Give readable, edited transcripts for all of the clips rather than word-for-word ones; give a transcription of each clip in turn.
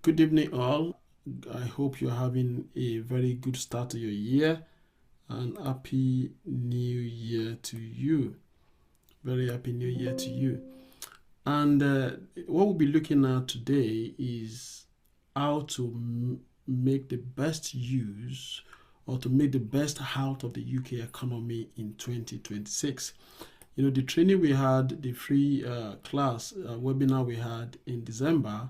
Good evening, all. I hope you're having a very good start to your year and happy new year to you. Very happy new year to you. And what we'll be looking at today is how to make the best use or to make the best out of the UK economy in 2026. The training we had, the free class webinar we had in December,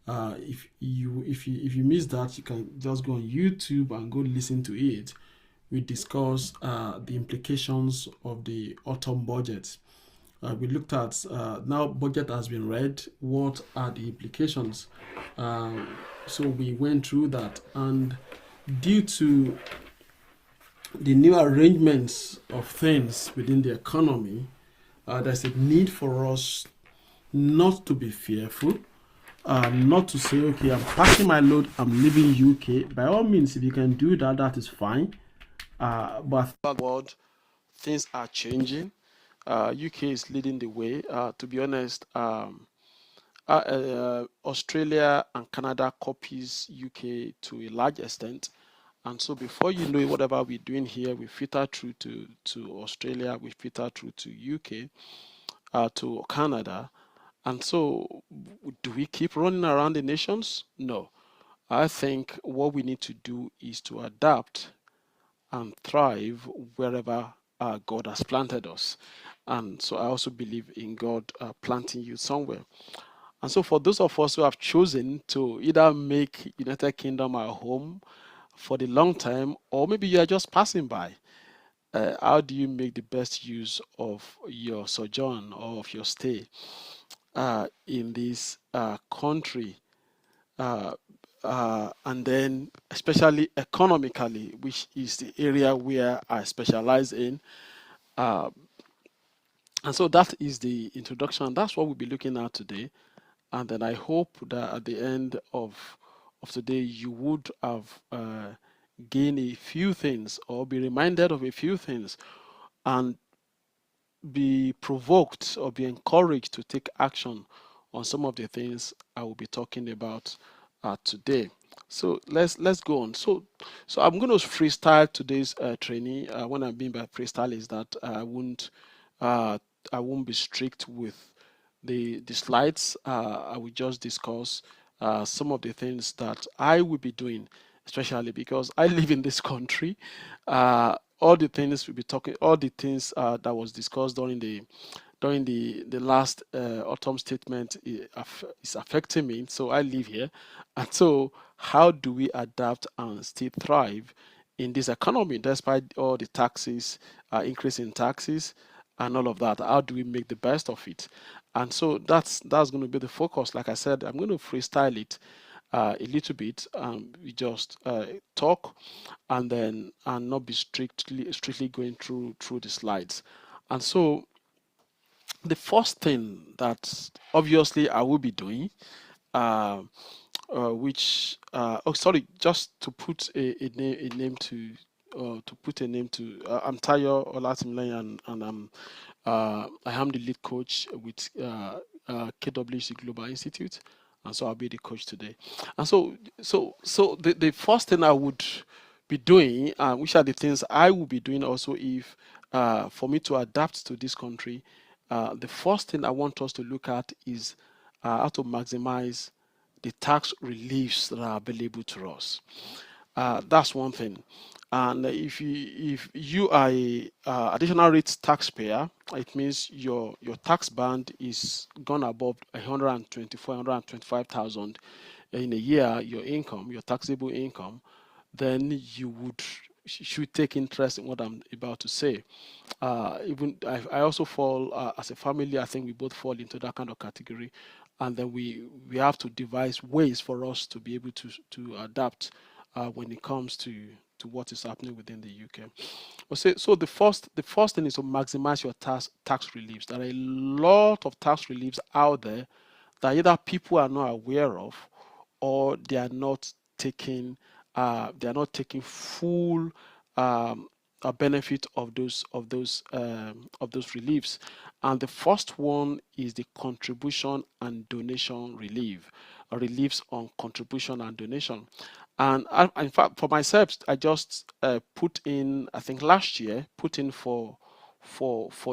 if you miss that, you can just go on YouTube and go listen to it. We discuss the implications of the autumn budget. We looked at now budget has been read. What are the implications? So we went through that, and due to the new arrangements of things within the economy, there's a need for us not to be fearful, not to say, okay, I'm passing my load, I'm leaving UK. By all means, if you can do that, that is fine. But world, things are changing. UK is leading the way. To be honest, Australia and Canada copies UK to a large extent. And so before you know it, whatever we're doing here, we filter through to Australia, we filter through to UK, to Canada. And so do we keep running around the nations? No. I think what we need to do is to adapt and thrive wherever God has planted us. And so I also believe in God planting you somewhere. And so for those of us who have chosen to either make United Kingdom our home for the long time, or maybe you are just passing by, how do you make the best use of your sojourn or of your stay in this country? Uh, and then especially economically, which is the area where I specialize in. Uh, and so that is the introduction. That's what we'll be looking at today. And then I hope that at the end of today, you would have gained a few things or be reminded of a few things and be provoked or be encouraged to take action on some of the things I will be talking about today. So let's go on. So I'm going to freestyle today's training. What I mean by freestyle is that uh, I won't be strict with the slides. I will just discuss some of the things that I will be doing, especially because I live in this country. All the things we'll be talking, all the things that was discussed during the last autumn statement is affecting me. So I live here, and so how do we adapt and still thrive in this economy despite all the taxes, increase in taxes, and all of that? How do we make the best of it? And so that's going to be the focus. Like I said, I'm going to freestyle it a little bit. We just talk, and not be strictly going through the slides. And so the first thing that obviously I will be doing, uh, just to put a name to, I'm Tayo Olatimilaya, and I am the lead coach with KWC Global Institute, and so I'll be the coach today. And so the first thing I would be doing, which are the things I will be doing also if for me to adapt to this country, the first thing I want us to look at is how to maximize the tax reliefs that are available to us. That's one thing. And if you are a additional rate taxpayer, it means your tax band is gone above 124, 125,000 in a year. Your income, your taxable income, then you should take interest in what I'm about to say. Even I also fall as a family. I think we both fall into that kind of category, and then we have to devise ways for us to be able to adapt when it comes to what is happening within the UK. So the first thing is to maximize your tax reliefs. There are a lot of tax reliefs out there that either people are not aware of, or they are not taking full um, benefit of those reliefs. And the first one is the contribution and donation reliefs on contribution and donation. And in fact, for myself, I just put in, I think last year, put in for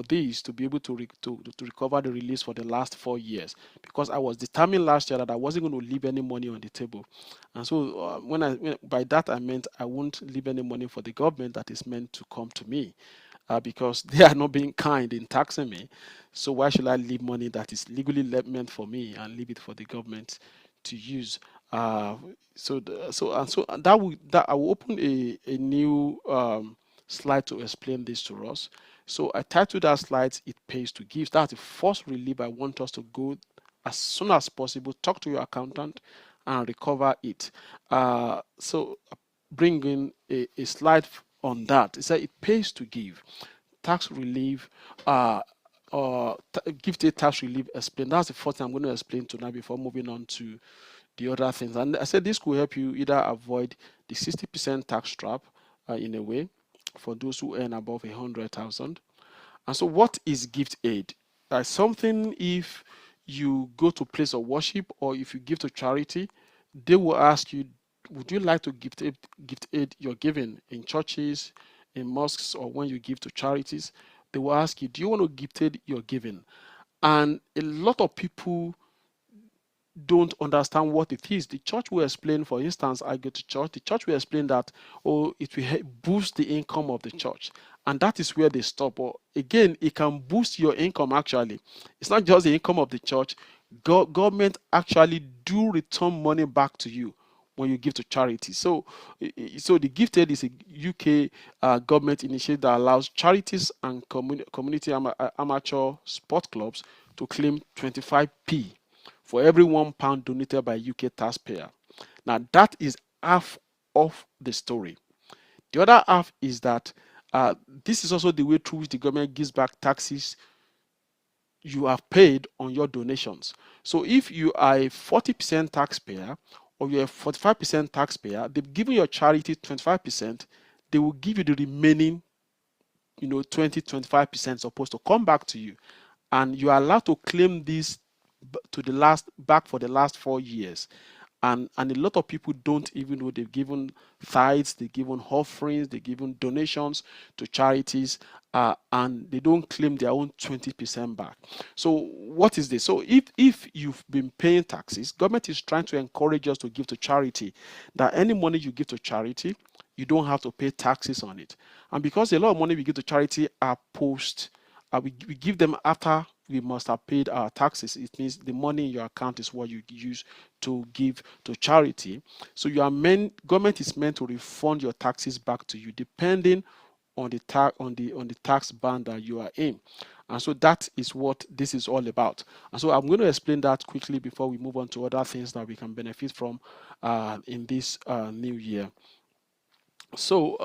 these to be able to recover the release for the last 4 years, because I was determined last year that I wasn't going to leave any money on the table. And so by that I meant I won't leave any money for the government that is meant to come to me, because they are not being kind in taxing me. So why should I leave money that is legally meant for me and leave it for the government to use? So that I will open a new slide to explain this to us. So I titled that slide, "It Pays to Give." That's the first relief I want us to go as soon as possible. Talk to your accountant and recover it. So bring in a slide on that. It said it pays to give. Tax relief, gifted tax relief explained. That's the first thing I'm going to explain tonight before moving on to the other things. And I said this could help you either avoid the 60% tax trap in a way for those who earn above 100,000. And so what is gift aid? Something, if you go to place of worship or if you give to charity, they will ask you, would you like to gift aid your giving in churches, in mosques, or when you give to charities? They will ask you, do you want to gift aid your giving? And a lot of people don't understand what it is. The church will explain, for instance, I go to church, the church will explain that, oh, it will boost the income of the church. And that is where they stop. But again, it can boost your income actually. It's not just the income of the church. Government actually do return money back to you when you give to charity. So the gifted is a UK government initiative that allows charities and community amateur sport clubs to claim 25p for every £1 donated by a UK taxpayer. Now that is half of the story. The other half is that this is also the way through which the government gives back taxes you have paid on your donations. So if you are a 40% taxpayer or you're a 45% taxpayer, they've given your charity 25%, they will give you the remaining 20-25% supposed to come back to you, and you are allowed to claim this back for the last 4 years. And a lot of people don't even know they've given tithes, they've given offerings, they've given donations to charities, and they don't claim their own 20% back. So what is this? So if you've been paying taxes, government is trying to encourage us to give to charity, that any money you give to charity, you don't have to pay taxes on it. And because a lot of money we give to charity are we give them after we must have paid our taxes. It means the money in your account is what you use to give to charity. So government is meant to refund your taxes back to you depending on the tax band that you are in. And so that is what this is all about. And so I'm going to explain that quickly before we move on to other things that we can benefit from in this new year. So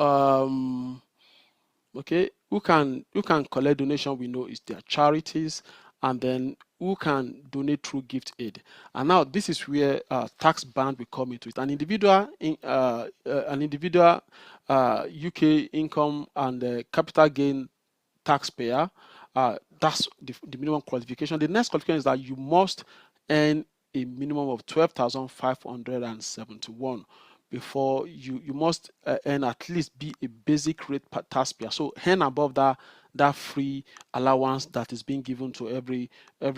okay, who can collect donation? We know is their charities, and then who can donate through gift aid. And now this is where tax band will come into it. An individual UK income and capital gain taxpayer, that's the minimum qualification. The next qualification is that you must earn a minimum of 12,571 before you must earn, at least be a basic rate taxpayer. So earn above that free allowance that is being given to every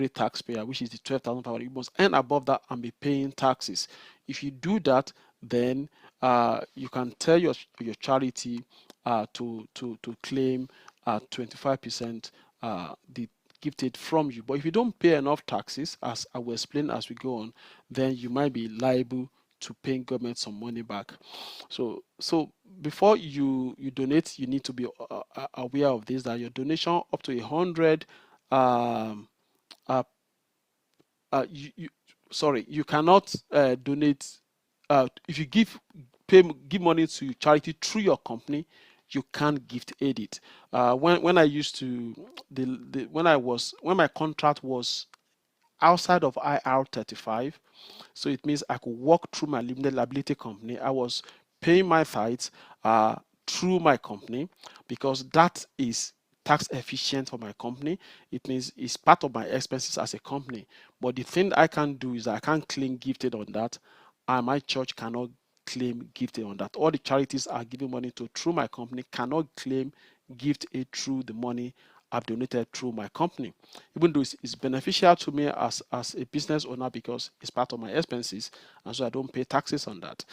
taxpayer, which is the 12,500. You must earn above that and be paying taxes. If you do that, then you can tell your charity to claim 25% the gifted from you. But if you don't pay enough taxes, as I will explain as we go on, then you might be liable to paying government some money back. So before you donate, you need to be aware of this, that your donation up to 100 you cannot donate if you give money to charity through your company, you can't gift aid it. When I used to when my contract was outside of IR35, so it means I could work through my limited liability company. I was paying my tithes, through my company, because that is tax efficient for my company. It means it's part of my expenses as a company. But the thing I can't do is I can't claim gifted on that, and my church cannot claim gifted on that. All the charities are giving money to through my company cannot claim gift aid through the money I've donated through my company, even though it's beneficial to me as a business owner because it's part of my expenses, and so I don't pay taxes on that.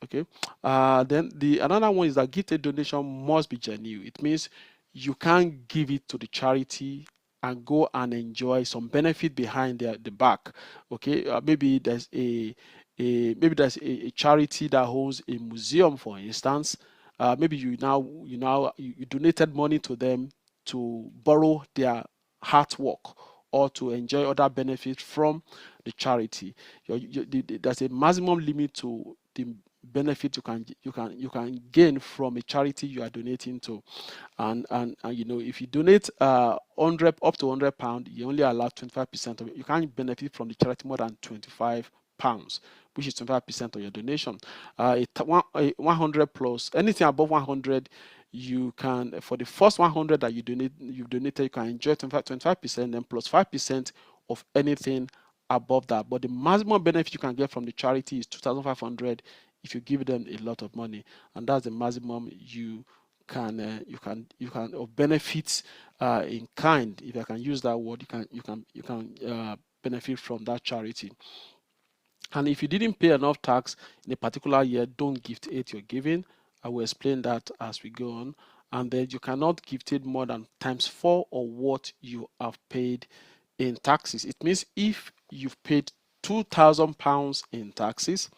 Okay. Then the another one is that gifted donation must be genuine. It means you can't give it to the charity and go and enjoy some benefit behind the back. Okay. Maybe there's a charity that holds a museum, for instance. Maybe you donated money to them to borrow their artwork or to enjoy other benefits from the charity. There's a maximum limit to the benefit you can gain from a charity you are donating to, and if you donate 100 up to £100, you only allow 25% of it. You can't benefit from the charity more than £25, which is 25% of your donation. 100 plus anything above 100, you can, for the first 100 that you've donated, you can enjoy 25%, then plus 5% of anything above that. But the maximum benefit you can get from the charity is 2,500 if you give them a lot of money, and that's the maximum you can of benefits in kind, if I can use that word. You can benefit from that charity. And if you didn't pay enough tax in a particular year, don't gift aid you're giving. I will explain that as we go on. And then you cannot gift aid more than times 4 of what you have paid in taxes. It means if you've paid £2,000 in taxes,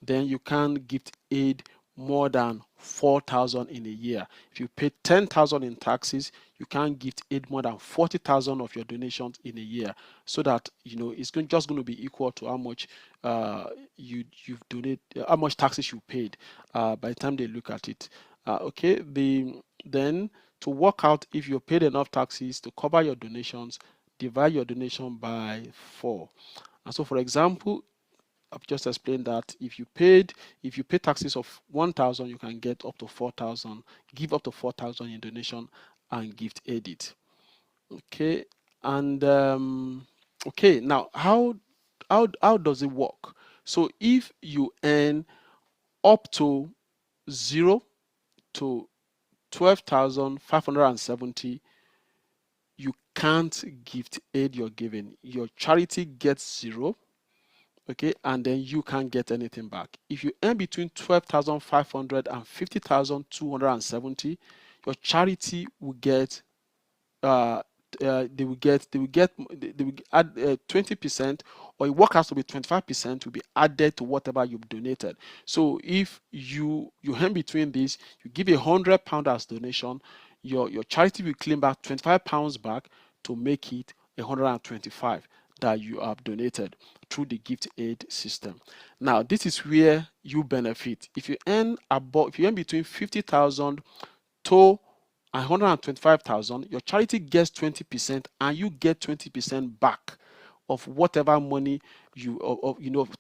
then you can't gift aid more than 4,000 in a year. If you pay 10,000 in taxes, you can't gift aid more than 40,000 of your donations in a year, so that it's just going to be equal to how much you've donated, how much taxes you paid by the time they look at it. Okay, then to work out if you paid enough taxes to cover your donations, divide your donation by 4. And so, for example, I've just explained that if you pay taxes of 1,000, you can get up to 4,000, give up to 4,000 in donation and gift aid it. Okay, and okay, now how does it work? So if you earn up to 0 to 12,570, you can't gift aid you're giving. Your charity gets 0. Okay, and then you can't get anything back. If you earn between 12,500 and 50,270, your charity will get they will add 20%, or it works out to be 25% will be added to whatever you've donated. So if you earn between this, you give £100 as donation, your charity will claim back £25 back to make it 125 that you have donated through the gift aid system. Now this is where you benefit. If you earn between 50,000 to 125,000, your charity gets 20%, and you get 20% back of whatever money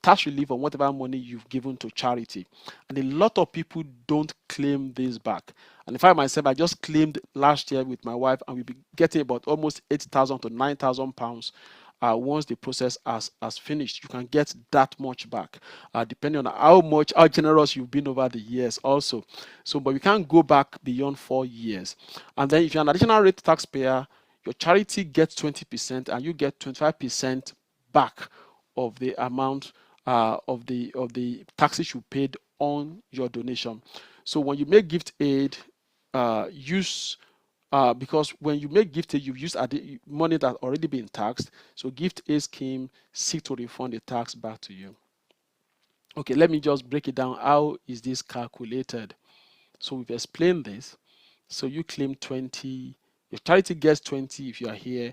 tax relief on whatever money you've given to charity. And a lot of people don't claim this back. And in fact, myself, I just claimed last year with my wife, and we'll be getting about almost 8,000 to 9,000 pounds. Once the process has finished, you can get that much back, depending on how generous you've been over the years also. So, but you can't go back beyond 4 years. And then if you're an additional rate taxpayer, your charity gets 20%, and you get 25% back of the amount of the taxes you paid on your donation. So when you make gift aid, because when you make gift aid, you've used money that's already been taxed. So gift aid scheme seek to refund the tax back to you. Okay, let me just break it down. How is this calculated? So we've explained this. So you claim 20, your charity gets 20 if you are here.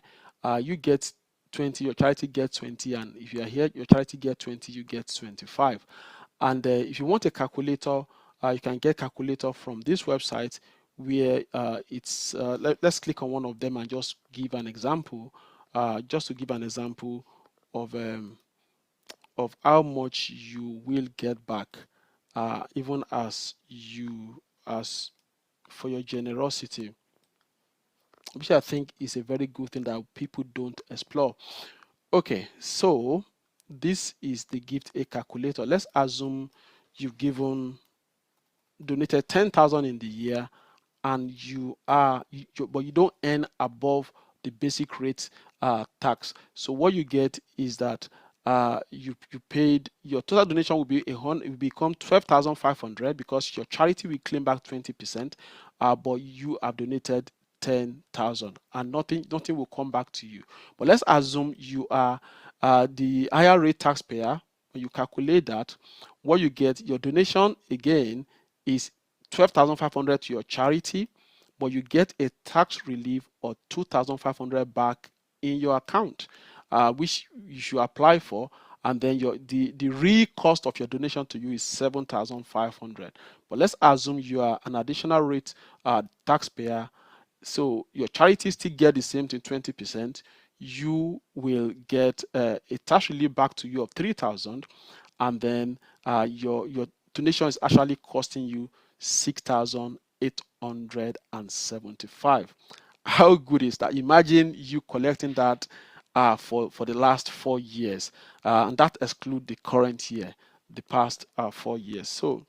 You get 20, your charity gets 20, and if you are here, your charity gets 20, you get 25. And if you want a calculator, you can get calculator from this website, where let's click on one of them and just give an example, just to give an example of how much you will get back, even as generosity, which I think is a very good thing that people don't explore. Okay, so this is the gift aid calculator. Let's assume you've donated 10,000 in the year, and but you don't earn above the basic rate tax. So what you get is that you paid, your total donation will become 12,500, because your charity will claim back 20%, but you have donated 10,000, and nothing will come back to you. But let's assume you are the higher rate taxpayer. When you calculate that, what you get, your donation again is 12,500 to your charity, but you get a tax relief of 2,500 back in your account, which you should apply for. And then the real cost of your donation to you is 7,500. But let's assume you are an additional rate taxpayer, so your charity still get the same thing, 20%. You will get a tax relief back to you of 3,000, and then your donation is actually costing you 6,875. How good is that? Imagine you collecting that for the last 4 years, and that exclude the current year, the past 4 years. So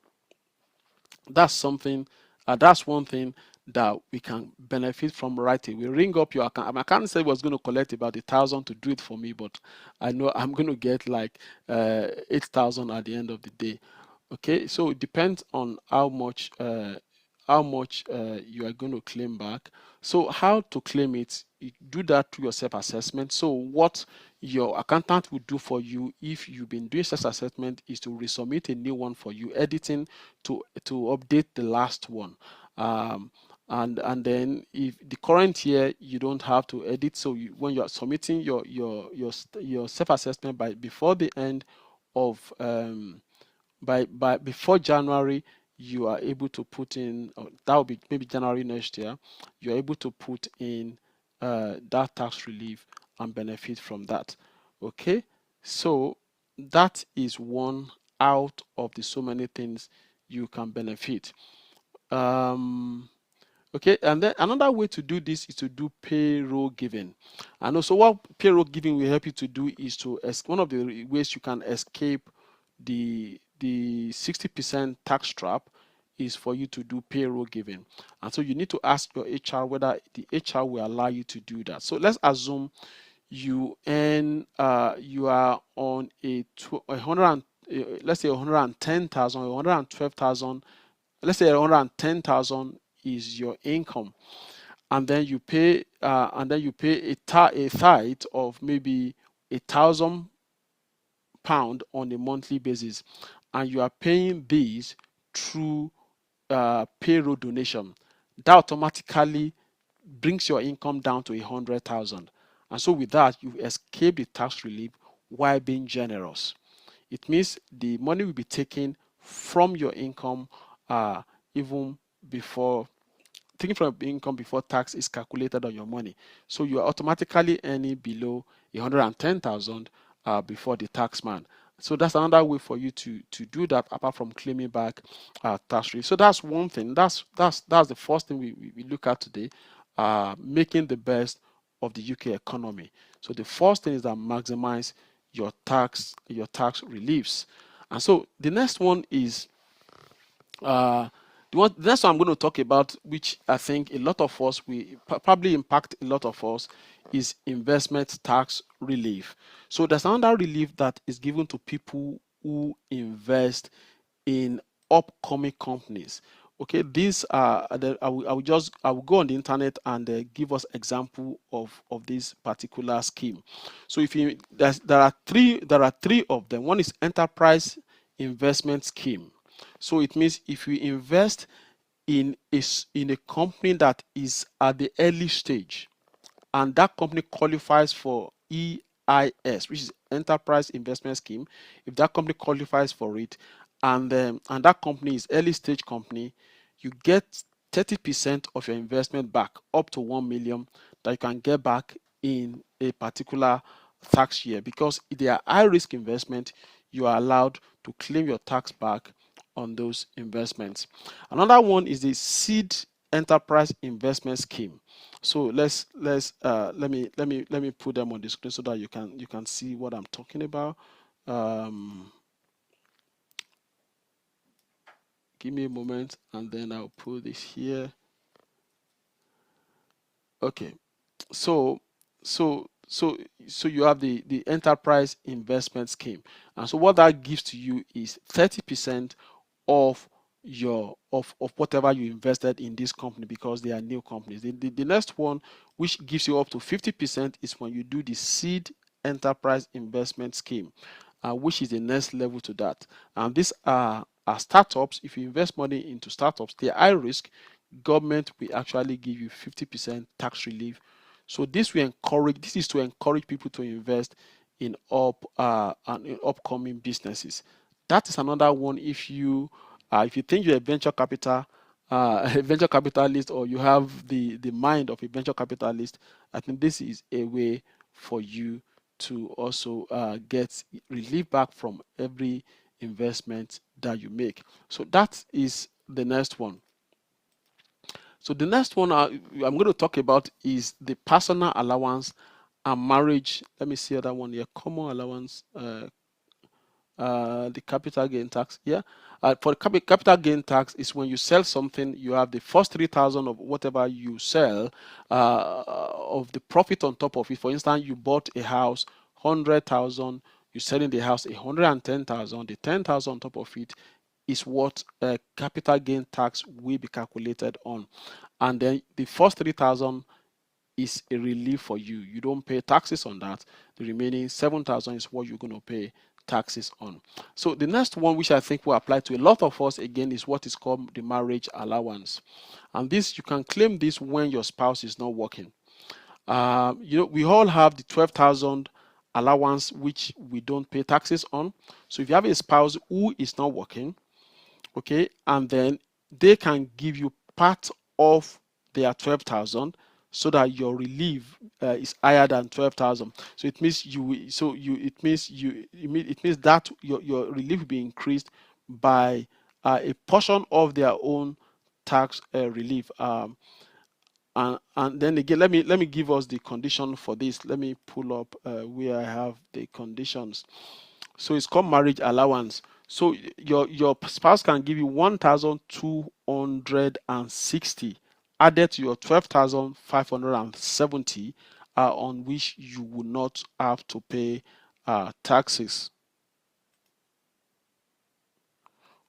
that's something. That's one thing that we can benefit from right away. Ring up your account. I can't say I was going to collect about 1,000 to do it for me, but I know I'm going to get like 8,000 at the end of the day. Okay, so it depends on how much you are going to claim back. So how to claim it? You do that through your self-assessment. So what your accountant will do for you, if you've been doing self-assessment, is to resubmit a new one for you, editing to update the last one. And then if the current year you don't have to edit, so when you are submitting your self-assessment before the end of before January, you are able to put in, that will be maybe January next year, you're able to put in that tax relief and benefit from that. Okay, so that is one out of the so many things you can benefit. Okay, and then another way to do this is to do payroll giving. And also, what payroll giving will help you to do is one of the ways you can escape the 60% tax trap is for you to do payroll giving. And so you need to ask your HR whether the HR will allow you to do that. So let's assume you are on let's say 110,000 or 112,000. Let's say 110,000 is your income, and then you pay a tithe of maybe £1,000 on a monthly basis, and you are paying these through payroll donation. That automatically brings your income down to 100,000, and so with that you escape the tax relief while being generous. It means the money will be taken from your income even before taking from income before tax is calculated on your money. So you are automatically earning below 110,000 before the tax man. So that's another way for you to do that, apart from claiming back tax relief. So that's one thing. That's the first thing we look at today, making the best of the UK economy. So the first thing is that maximize your tax reliefs. And so the next one is the next one I'm going to talk about, which I think a lot of us will probably impact a lot of us, is investment tax relief. So there's another relief that is given to people who invest in upcoming companies. Okay, these are I will go on the internet and give us example of this particular scheme. So if you there are three of them. One is enterprise investment scheme. So it means if you invest in a company that is at the early stage, and that company qualifies for EIS, which is Enterprise Investment Scheme, if that company qualifies for it, and that company is early stage company, you get 30% of your investment back, up to 1 million, that you can get back in a particular tax year. Because if they are high risk investment, you are allowed to claim your tax back on those investments. Another one is the seed enterprise investment scheme. So let me put them on the screen so that you can see what I'm talking about. Give me a moment and then I'll put this here. Okay, so so you have the enterprise investment scheme, and so what that gives to you is 30% of of whatever you invested in this company, because they are new companies. The next one, which gives you up to 50%, is when you do the seed enterprise investment scheme, which is the next level to that. And these are startups. If you invest money into startups, they're high risk. Government will actually give you 50% tax relief. So this is to encourage people to invest in upcoming businesses. That is another one. If you think you're a venture capital a venture capitalist, or you have the mind of a venture capitalist, I think this is a way for you to also get relief back from every investment that you make. So that is the next one. So the next one I'm going to talk about is the personal allowance and marriage. Let me see that one here. Common allowance, the capital gain tax. Yeah, for capital gain tax is when you sell something, you have the first 3,000 of whatever you sell, of the profit on top of it. For instance, you bought a house, 100,000. You're selling the house 110,000. The 10,000 on top of it is what capital gain tax will be calculated on, and then the first 3,000 is a relief for you. You don't pay taxes on that. The remaining 7,000 is what you're going to pay taxes on. So the next one, which I think will apply to a lot of us again, is what is called the marriage allowance, and this, you can claim this when your spouse is not working. We all have the 12,000 allowance, which we don't pay taxes on. So if you have a spouse who is not working, okay, and then they can give you part of their 12,000, so that your relief is higher than 12,000. So it means it means that your relief will be increased by a portion of their own tax relief. And then again, let me give us the condition for this. Let me pull up where I have the conditions. So it's called marriage allowance. So your spouse can give you 1,260 added to your 12,570, on which you will not have to pay taxes.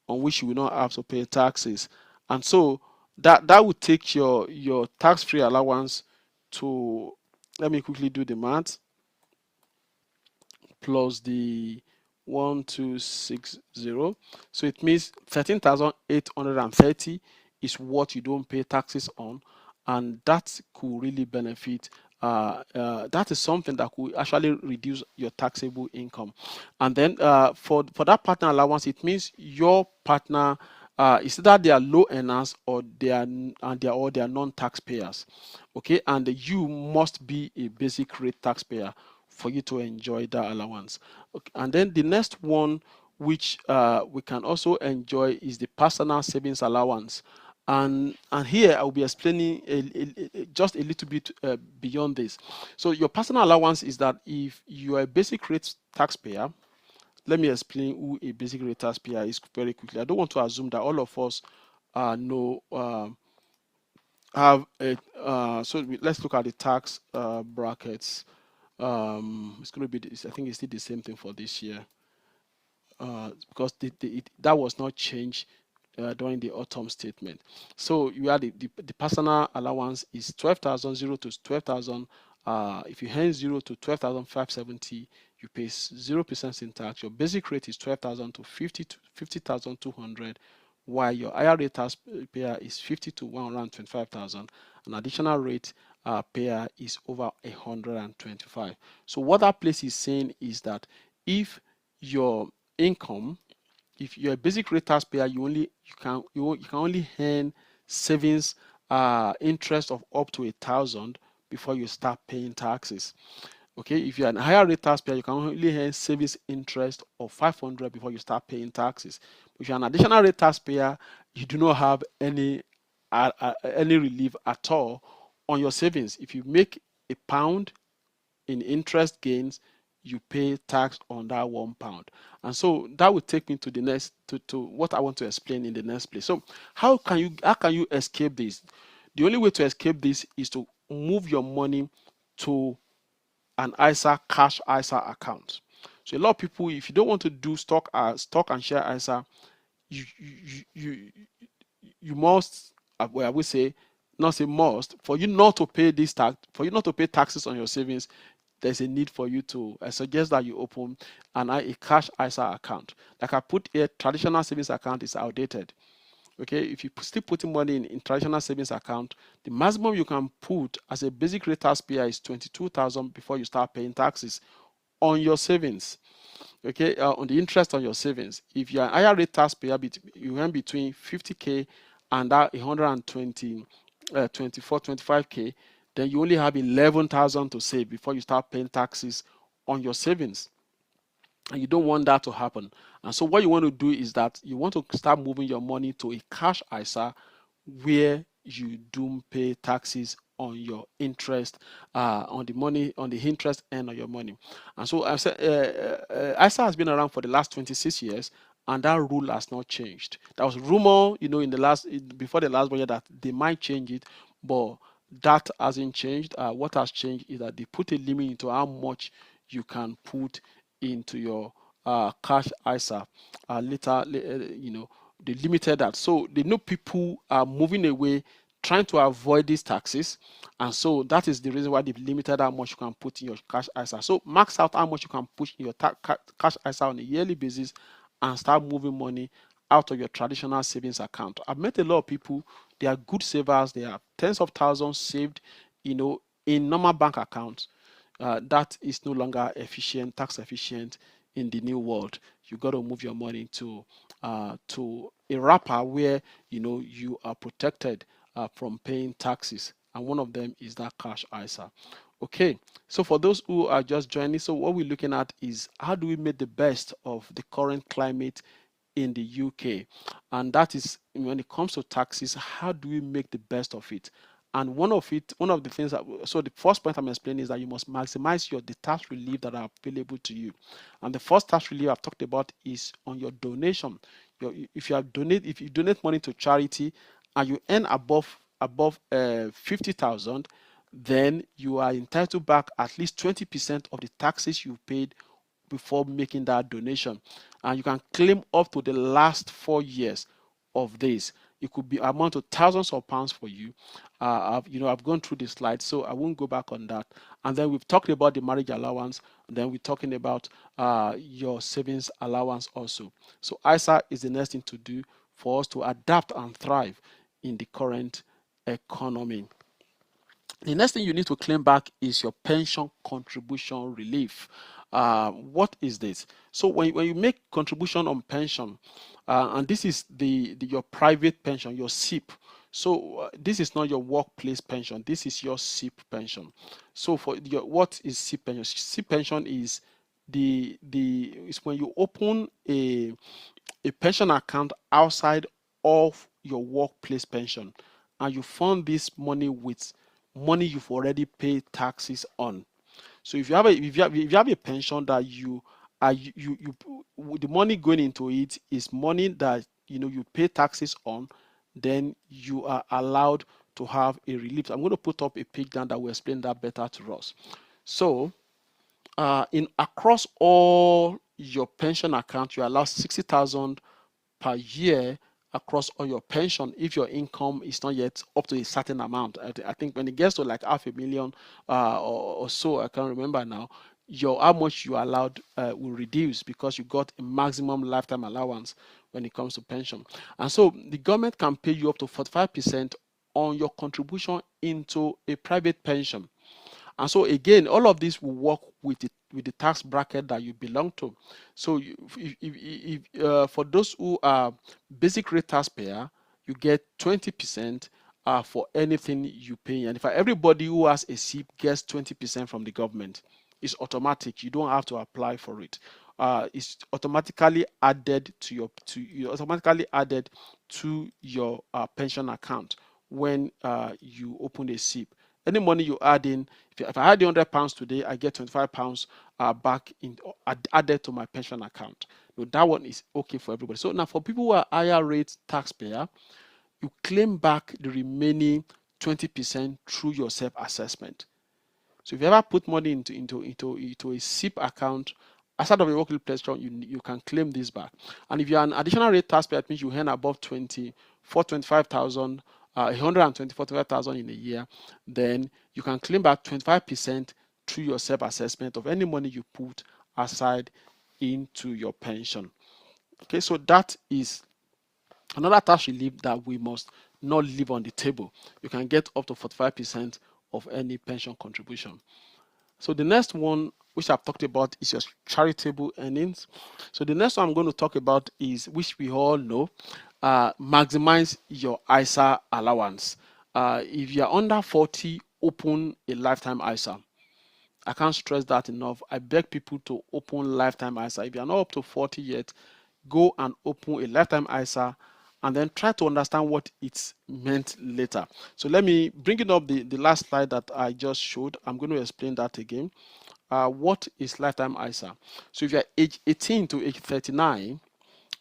On which you will not have to pay taxes, and so that would take your tax-free allowance to, let me quickly do the math, plus the 1,260. So it means 13,830 is what you don't pay taxes on, and that could really benefit. That is something that could actually reduce your taxable income. And then for that partner allowance, it means your partner is that they are low earners, or they are non-taxpayers. Okay, and you must be a basic rate taxpayer for you to enjoy that allowance. Okay. And then the next one, which we can also enjoy, is the personal savings allowance. And here I will be explaining just a little bit beyond this. So your personal allowance is that if you are a basic rate taxpayer, let me explain who a basic rate taxpayer is very quickly. I don't want to assume that all of us know have a let's look at the tax brackets. It's going to be, I think it's still the same thing for this year, because that was not changed during the autumn statement. So you had the personal allowance is 12,000, 0 to 12,000. If you hand 0 to 12,570, you pay 0% in tax. Your basic rate is 12,000 to 50,200, while your higher rate taxpayer is 50 to 125,000. An additional rate payer is over 125. So what that place is saying is that if your income, if you're a basic rate taxpayer, you can only earn savings interest of up to 1,000 before you start paying taxes. Okay, if you're a higher rate taxpayer, you can only earn savings interest of 500 before you start paying taxes. If you're an additional rate taxpayer, you do not have any any relief at all on your savings. If you make £1 in interest gains, you pay tax on that £1. And so that would take me to the next to what I want to explain in the next place. So how can you escape this? The only way to escape this is to move your money to an ISA, cash ISA account. So a lot of people, if you don't want to do stock and share ISA, you must, well, I would say, not say must, for you not to pay this tax, for you not to pay taxes on your savings, there's a need for you to, I suggest that you open a cash ISA account. Like I put here, traditional savings account is outdated. Okay, if you still putting money in traditional savings account, the maximum you can put as a basic rate taxpayer is 22,000 before you start paying taxes on your savings. Okay, on the interest on your savings. If you're an higher rate taxpayer, you earn between 50k and that 120, 24, 25k, then you only have 11,000 to save before you start paying taxes on your savings. And you don't want that to happen. And so what you want to do is that you want to start moving your money to a cash ISA where you do pay taxes on your interest, on the money, on the interest earned on your money. And so I said, ISA has been around for the last 26 years, and that rule has not changed. There was rumor, before the last budget that they might change it, but that hasn't changed. What has changed is that they put a limit into how much you can put into your cash ISA. They limited that. So they know people are moving away, trying to avoid these taxes. And so that is the reason why they've limited how much you can put in your cash ISA. So max out how much you can push in your cash ISA on a yearly basis and start moving money out of your traditional savings account. I've met a lot of people, they are good savers, they have tens of thousands saved, in normal bank accounts. That is no longer efficient, tax efficient in the new world. You got to move your money to a wrapper where you are protected from paying taxes, and one of them is that cash ISA. Okay, so for those who are just joining, so what we're looking at is how do we make the best of the current climate in the UK, and that is when it comes to taxes, how do we make the best of it? And one of the things so the first point I'm explaining is that you must maximize the tax relief that are available to you. And the first tax relief I've talked about is on your donation. If you donate money to charity and you earn above 50,000, then you are entitled back at least 20% of the taxes you paid before making that donation, and you can claim up to the last 4 years of this. It could be amount to thousands of pounds for you. I've gone through the slides, so I won't go back on that. And then we've talked about the marriage allowance, and then we're talking about your savings allowance also. So ISA is the next thing to do for us to adapt and thrive in the current economy. The next thing you need to claim back is your pension contribution relief. What is this? So when you make contribution on pension, and this is your private pension, your SIP. So this is not your workplace pension. This is your SIP pension. So what is SIP pension? SIP pension is is when you open a pension account outside of your workplace pension, and you fund this money with money you've already paid taxes on. So if you have a pension that the money going into it is money that you pay taxes on, then you are allowed to have a relief. I'm going to put up a page down that will explain that better to us. So across all your pension accounts, you allow 60,000 per year across all your pension if your income is not yet up to a certain amount. I think when it gets to like $500,000 or so, I can't remember now, how much you allowed will reduce because you got a maximum lifetime allowance when it comes to pension. And so the government can pay you up to 45% on your contribution into a private pension. And so again, all of this will work with the tax bracket that you belong to. So for those who are basic rate taxpayer, you get 20% for anything you pay. And if everybody who has a SIP gets 20% from the government, it's automatic. You don't have to apply for it. It's automatically added to your pension account when you open a SIP. Any money you add in, if I had £100 today, I get £25 back in added to my pension account. So that one is okay for everybody. So now for people who are higher rate taxpayer, you claim back the remaining 20% through your self-assessment. So if you ever put money into a SIP account outside of your working pension, you can claim this back. And if you're an additional rate taxpayer, it means you earn above 25,000 124,000 in a year, then you can claim back 25% through your self-assessment of any money you put aside into your pension. Okay, so that is another tax relief that we must not leave on the table. You can get up to 45% of any pension contribution. So the next one, which I've talked about, is your charitable earnings. So the next one I'm going to talk about is, which we all know, maximize your ISA allowance. If you're under 40, open a lifetime ISA. I can't stress that enough. I beg people to open lifetime ISA. If you're not up to 40 yet, go and open a lifetime ISA and then try to understand what it's meant later. So let me bring it up the last slide that I just showed. I'm going to explain that again. What is lifetime ISA? So if you're age 18 to age 39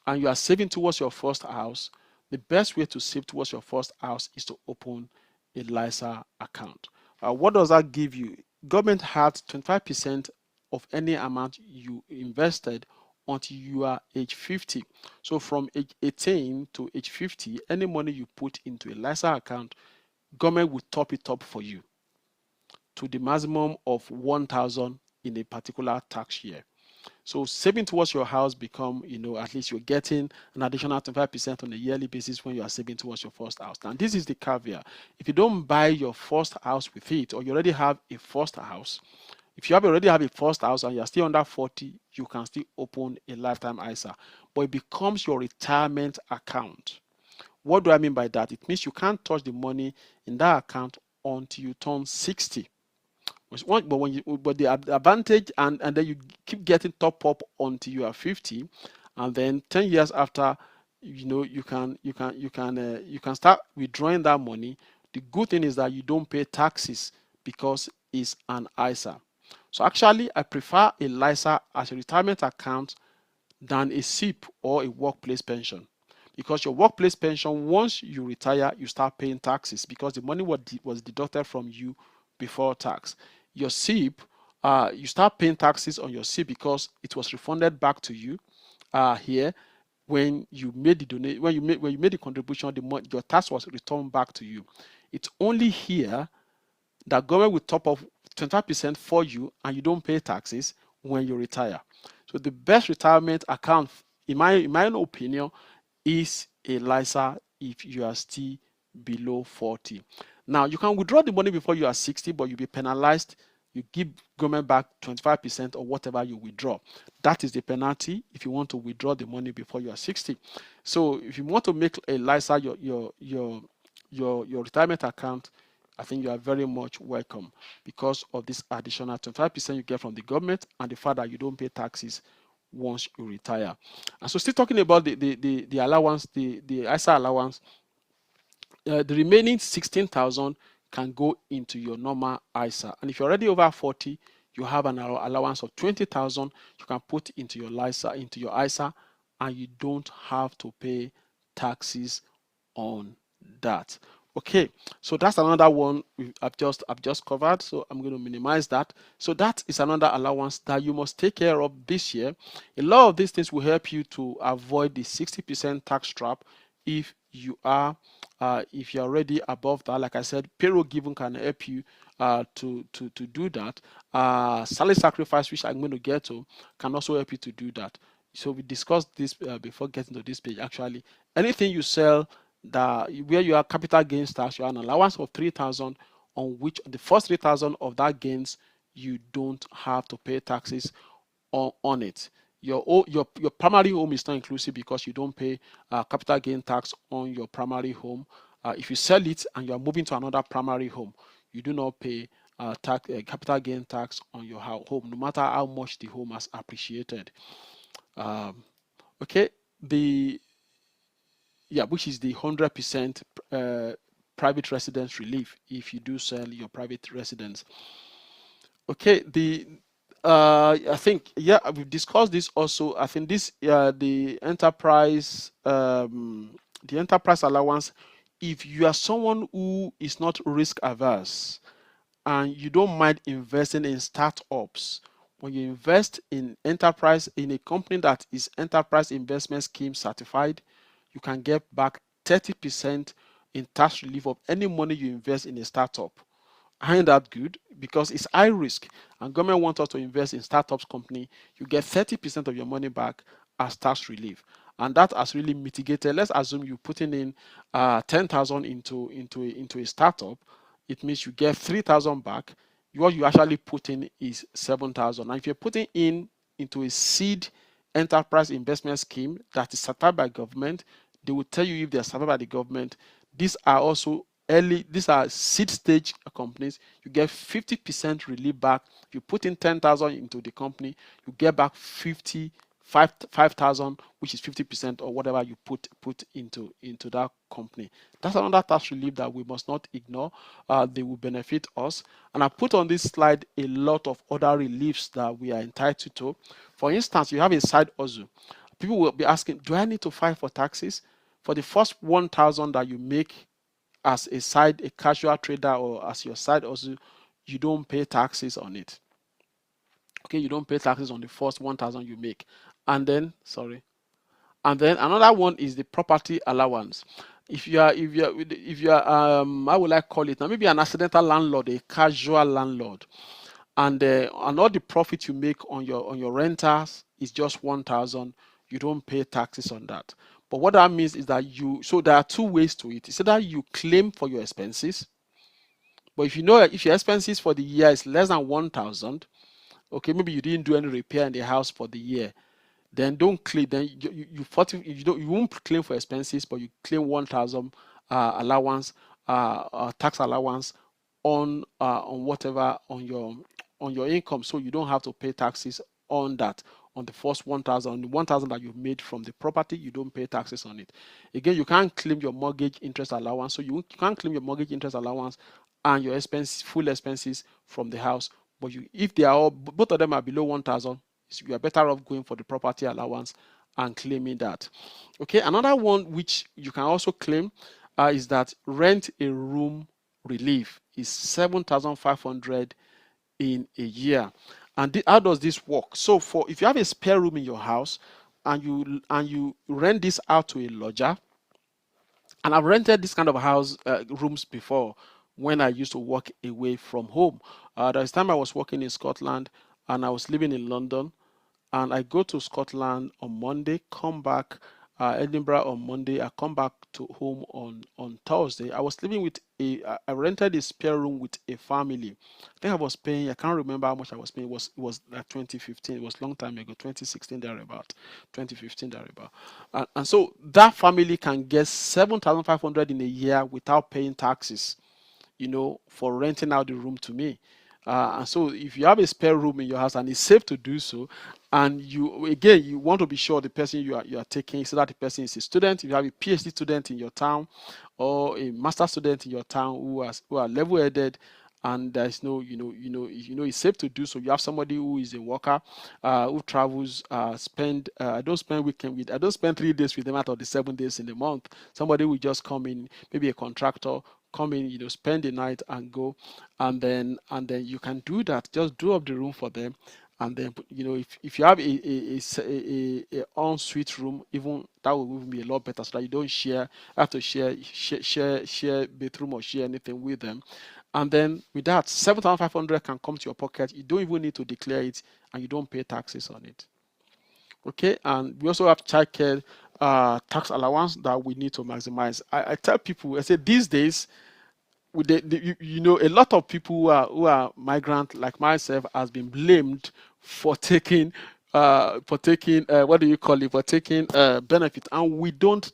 and you are saving towards your first house, the best way to save towards your first house is to open a LISA account. What does that give you? Government has 25% of any amount you invested until you are age 50. So from age 18 to age 50, any money you put into a LISA account, government will top it up for you to the maximum of 1,000 in a particular tax year. So saving towards your house become, at least you're getting an additional 25% on a yearly basis when you are saving towards your first house. Now, this is the caveat. If you don't buy your first house with it, or you already have a first house, if you already have a first house and you're still under 40, you can still open a lifetime ISA, but it becomes your retirement account. What do I mean by that? It means you can't touch the money in that account until you turn 60. But the advantage, and then you keep getting top up until you are 50, and then 10 years after, you can start withdrawing that money. The good thing is that you don't pay taxes because it's an ISA. So actually, I prefer a LISA as a retirement account than a SIP or a workplace pension, because your workplace pension, once you retire, you start paying taxes because the money was deducted from you before tax. Your SIP, you start paying taxes on your SIP because it was refunded back to you here when you made the donation, when you made the contribution, your tax was returned back to you. It's only here that government will top up 25% for you and you don't pay taxes when you retire. So the best retirement account, in my own opinion, is a LISA if you are still below 40. Now, you can withdraw the money before you are 60, but you'll be penalized. You give government back 25% or whatever you withdraw. That is the penalty if you want to withdraw the money before you are 60. So if you want to make a LISA your retirement account, I think you are very much welcome because of this additional 25% you get from the government and the fact that you don't pay taxes once you retire. And so still talking about the allowance, the ISA allowance, the remaining 16,000 can go into your normal ISA. And if you're already over 40, you have an allowance of 20,000 you can put into your ISA, and you don't have to pay taxes on that. Okay, so that's another one I've just covered, so I'm going to minimize that. So that is another allowance that you must take care of this year. A lot of these things will help you to avoid the 60% tax trap if you are if you're already above that. Like I said, payroll given can help you to do that. Salary sacrifice, which I'm going to get to, can also help you to do that. So we discussed this before getting to this page. Actually, anything you sell where you have capital gains tax, you have an allowance of 3,000, on which the first 3,000 of that gains you don't have to pay taxes on it. Your primary home is not inclusive because you don't pay capital gain tax on your primary home. If you sell it and you are moving to another primary home, you do not pay capital gain tax on your home, no matter how much the home has appreciated. Okay, which is the 100% private residence relief if you do sell your private residence. Okay, I think, yeah, we've discussed this also. I think this the enterprise allowance, if you are someone who is not risk averse and you don't mind investing in startups, when you invest in enterprise in a company that is enterprise investment scheme certified, you can get back 30% in tax relief of any money you invest in a startup. Ain't that good? Because it's high risk and government wants us to invest in startups company. You get 30% of your money back as tax relief, and that has really mitigated. Let's assume you're putting in 10,000 into a startup. It means you get 3,000 back. What you actually put in is 7,000. And if you're putting in into a seed enterprise investment scheme that is certified by government, they will tell you if they're certified by the government. These are also early, these are seed stage companies. You get 50% relief back. If you put in 10,000 into the company, you get back 5,000, which is 50% or whatever you put into that company. That's another tax relief that we must not ignore. They will benefit us. And I put on this slide a lot of other reliefs that we are entitled to. For instance, you have a side hustle. People will be asking, do I need to file for taxes? For the first 1,000 that you make as a casual trader or as your side hustle, you don't pay taxes on it. Okay, you don't pay taxes on the first 1,000 you make. And then, and then another one is the property allowance. If you are how will I call it now, maybe an accidental landlord, a casual landlord, and all the profit you make on your renters is just 1,000, you don't pay taxes on that. But what that means is that so there are two ways to it. It's either you claim for your expenses, but if you know if your expenses for the year is less than 1,000, okay, maybe you didn't do any repair in the house for the year, then don't claim. Then you won't claim for expenses, but you claim 1,000 allowance, tax allowance on whatever on your income, so you don't have to pay taxes on that. On the first 1,000, the 1,000 that you've made from the property, you don't pay taxes on it. Again, you can't claim your mortgage interest allowance, so you can't claim your mortgage interest allowance and your full expenses from the house. But if they are all, both of them are below 1,000, you are better off going for the property allowance and claiming that. Okay, another one which you can also claim is that rent a room relief is 7,500 in a year. And how does this work? So if you have a spare room in your house and you rent this out to a lodger, and I've rented this kind of house rooms before when I used to work away from home. There was time I was working in Scotland and I was living in London, and I go to Scotland on Monday, come back Edinburgh on Monday. I come back to home on Thursday. I was living with I rented a spare room with a family. I think I was paying, I can't remember how much I was paying. It was like 2015. It was a long time ago, 2016 thereabout, 2015 thereabout. And so that family can get 7,500 in a year without paying taxes, for renting out the room to me. And so if you have a spare room in your house and it's safe to do so, and you want to be sure the person you are taking, so that the person is a student. If you have a PhD student in your town or a master student in your town who are level headed, and there's no, it's safe to do so. You have somebody who is a worker, who travels, I don't spend weekend with, I don't spend 3 days with them out of the 7 days in the month. Somebody will just come in, maybe a contractor, come in, spend the night and go, and then you can do that. Just do up the room for them, and then if you have a ensuite room, even that will even be a lot better, so that you don't have to share bathroom or share anything with them. And then with that, 7,500 can come to your pocket. You don't even need to declare it, and you don't pay taxes on it. Okay, and we also have childcare tax allowance that we need to maximize. I tell people, I say these days, with a lot of people who are migrant like myself has been blamed for taking what do you call it, for taking benefit, and we don't.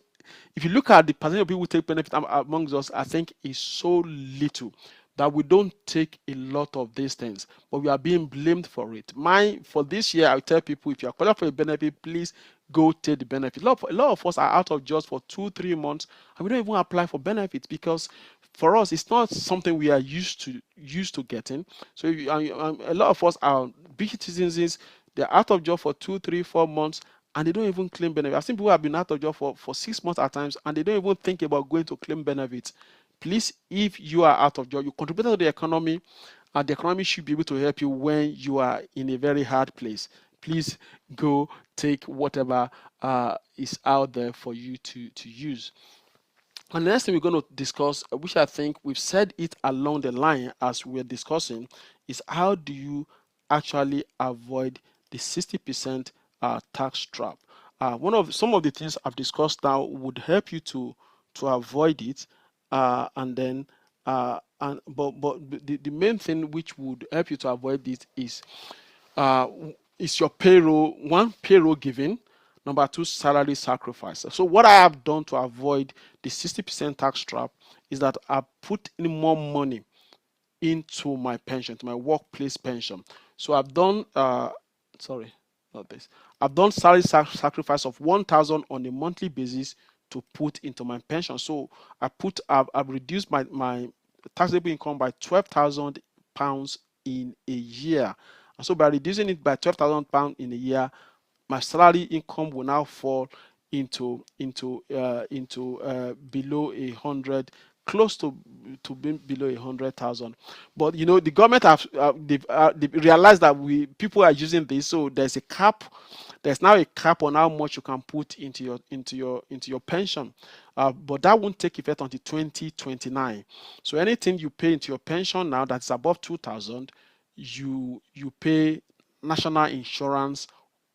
If you look at the percentage of people who take benefit amongst us, I think is so little that we don't take a lot of these things, but we are being blamed for it. For this year, I tell people, if you are qualified for a benefit, please go take the benefit. A lot of us are out of jobs for 2-3 months, and we don't even apply for benefits because for us, it's not something we are used to getting. So a lot of us are big citizens. They're out of job for 2, 3, 4 months, and they don't even claim benefits. I've seen people who have been out of job for 6 months at times, and they don't even think about going to claim benefits. Please, if you are out of job, you contribute to the economy, and the economy should be able to help you when you are in a very hard place. Please go take whatever is out there for you to use. And the next thing we're going to discuss, which I think we've said it along the line as we're discussing, is how do you actually avoid the 60% tax trap? Some of the things I've discussed now would help you to avoid it, and then but the main thing which would help you to avoid it uh, is your payroll. One, payroll giving. Number two, salary sacrifice. So what I have done to avoid the 60% tax trap is that I put in more money into my pension, to my workplace pension. So I've done sorry, not this. I've done salary sacrifice of 1,000 on a monthly basis to put into my pension. So I've reduced my taxable income by £12,000 in a year. And so by reducing it by £12,000 in a year, my salary income will now fall into below 100, close to being below 100,000. But the government they've realized that people are using this, so there's a cap. There's now a cap on how much you can put into your pension, but that won't take effect until 2029. So anything you pay into your pension now that's above 2,000, you pay national insurance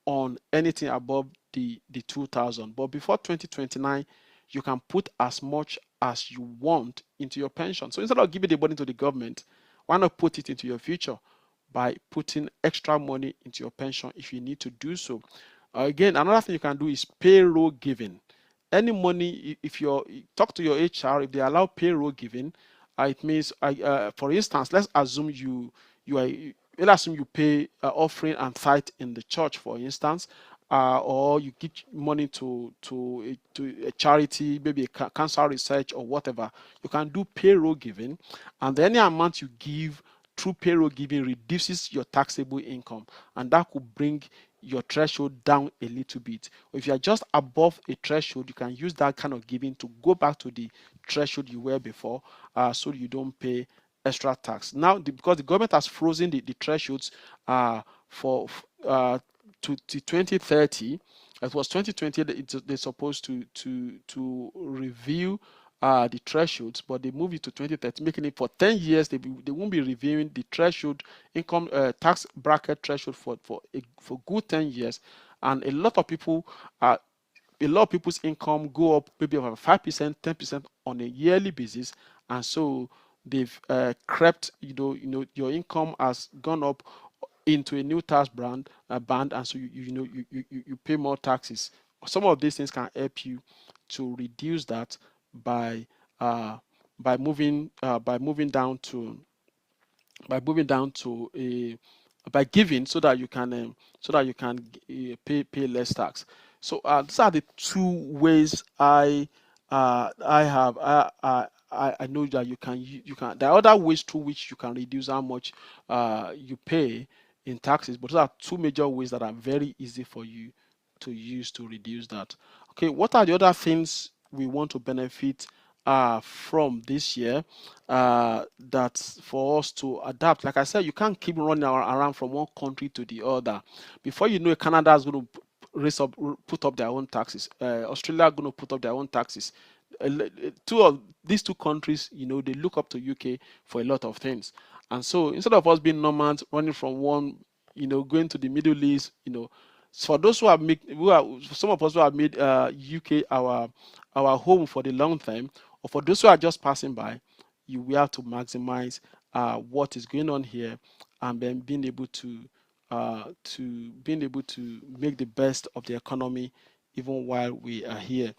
on anything above the 2,000. But before 2029, you can put as much as you want into your pension. So instead of giving the money to the government, why not put it into your future by putting extra money into your pension if you need to do so? Again, another thing you can do is payroll giving. Any money, if you talk to your HR, if they allow payroll giving, it means, for instance, let's assume let's assume you pay offering and tithe in the church, for instance, or you give money to a charity, maybe a cancer research or whatever. You can do payroll giving, and any amount you give through payroll giving reduces your taxable income, and that could bring your threshold down a little bit. If you are just above a threshold, you can use that kind of giving to go back to the threshold you were before, so you don't pay extra tax. Now, because the government has frozen the thresholds for to 2030, it was 2020 they're supposed to review the thresholds, but they moved it to 2030, making it for 10 years they won't be reviewing the threshold income tax bracket threshold for good 10 years. And a lot of people's income go up maybe about 5%, 10% on a yearly basis, and so they've crept. Your income has gone up into a new tax band, and so you pay more taxes. Some of these things can help you to reduce that by uh, by moving down to a by giving, so that you can pay less tax. So these are the two ways I know that you can. There are other ways through which you can reduce how much you pay in taxes, but those are two major ways that are very easy for you to use to reduce that. Okay, what are the other things we want to benefit from this year, that's for us to adapt? Like I said, you can't keep running around from one country to the other. Before you know it, Canada is going to put up their own taxes. Australia are going to put up their own taxes. Two of these two countries, they look up to UK for a lot of things. And so instead of us being nomads running from one, going to the Middle East, for those some of us who have made UK our home for the long time, or for those who are just passing by, you will have to maximize what is going on here, and then being able to make the best of the economy even while we are here.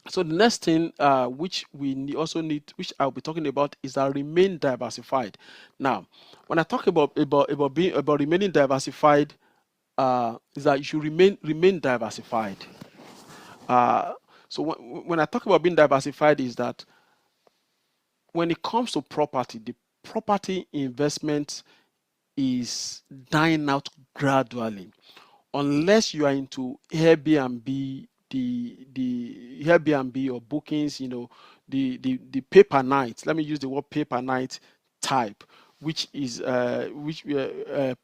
So the next thing which we also need, which I'll be talking about, is that remain diversified. Now, when I talk about remaining diversified, is that you should remain diversified. So when I talk about being diversified, is that when it comes to property, the property investment is dying out gradually, unless you are into Airbnb, the Airbnb or bookings, the pay per night. Let me use the word pay per night type, which is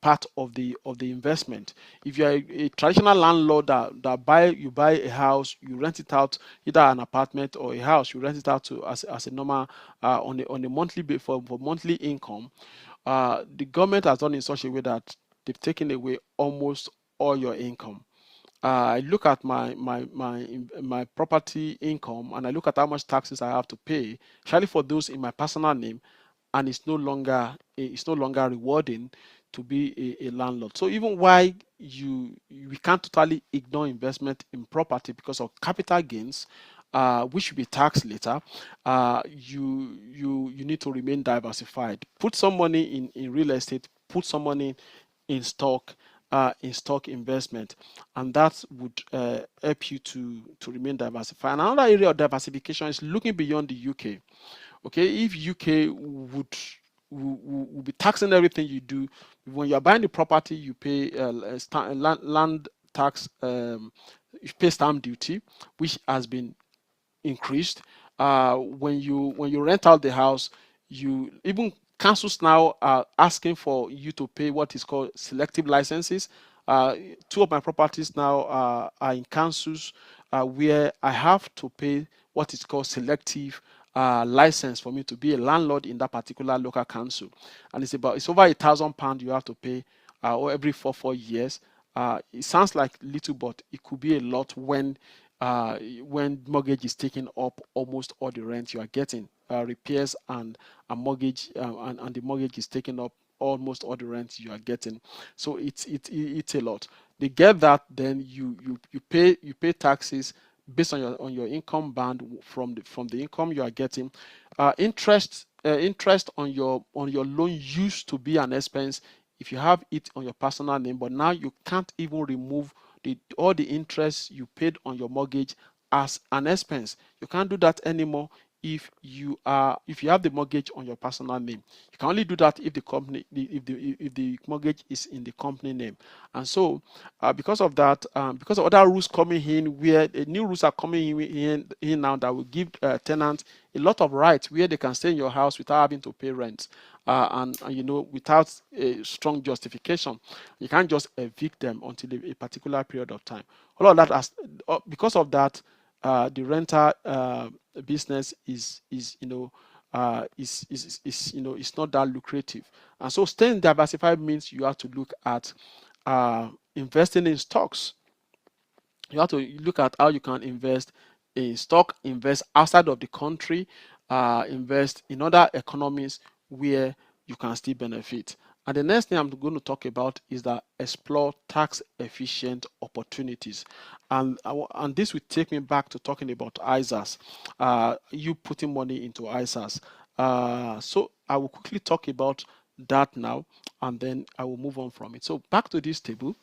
part of the investment. If you are a traditional landlord that buy a house, you rent it out, either an apartment or a house, you rent it out to as a normal on a monthly for monthly income. The government has done in such a way that they've taken away almost all your income. I look at my property income, and I look at how much taxes I have to pay, especially for those in my personal name, and it's no longer rewarding to be a landlord. So even why we can't totally ignore investment in property because of capital gains, which will be taxed later. You need to remain diversified. Put some money in real estate. Put some money in stock. In stock investment, and that would help you to remain diversified. And another area of diversification is looking beyond the UK. Okay, if UK would be taxing everything you do, when you're buying the property, you pay land tax, you pay stamp duty, which has been increased. When you rent out the house, you even councils now are asking for you to pay what is called selective licenses. Two of my properties now are in councils where I have to pay what is called selective license for me to be a landlord in that particular local council, and it's over £1,000 you have to pay or every 4 years. It sounds like little, but it could be a lot when mortgage is taking up almost all the rent you are getting, repairs and a mortgage, and the mortgage is taking up almost all the rent you are getting. So it's a lot. They get that, then you pay taxes based on your income band from the income you are getting. Interest on your loan used to be an expense if you have it on your personal name, but now you can't even remove all the interest you paid on your mortgage as an expense. You can't do that anymore if you have the mortgage on your personal name. You can only do that if the mortgage is in the company name. And so because of that, because of other rules coming in, where new rules are coming in now that will give tenants a lot of rights, where they can stay in your house without having to pay rent, and without a strong justification. You can't just evict them until a particular period of time. All of that because of that, the rental business is not that lucrative. And so staying diversified means you have to look at investing in stocks. You have to look at how you can invest in stock, invest outside of the country, invest in other economies where you can still benefit. And the next thing I'm going to talk about is that explore tax efficient opportunities. And this will take me back to talking about ISAs, you putting money into ISAs. So I will quickly talk about that now, and then I will move on from it. So back to this table.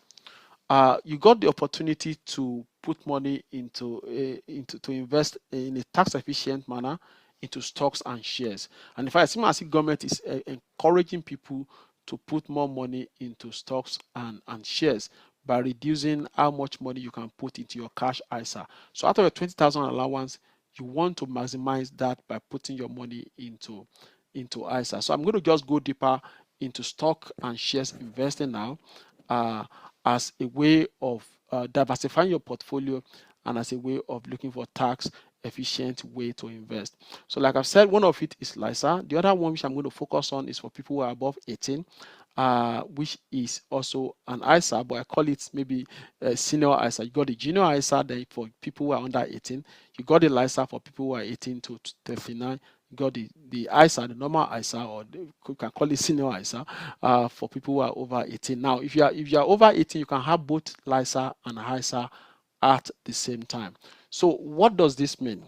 You got the opportunity to put money to invest in a tax efficient manner into stocks and shares. And in fact, it seems as if government is encouraging people to put more money into stocks and shares by reducing how much money you can put into your cash ISA. So out of your 20,000 allowance, you want to maximize that by putting your money into ISA. So I'm going to just go deeper into stock and shares investing now, as a way of diversifying your portfolio and as a way of looking for tax efficient way to invest. So like I've said, one of it is LISA. The other one which I'm going to focus on is for people who are above 18, which is also an ISA, but I call it maybe a senior ISA. You got the junior ISA, then for people who are under 18. You got the LISA for people who are 18 to 39. You got the ISA, the normal ISA, or you can call it senior ISA, for people who are over 18. Now, if you are over 18, you can have both LISA and ISA at the same time. So what does this mean?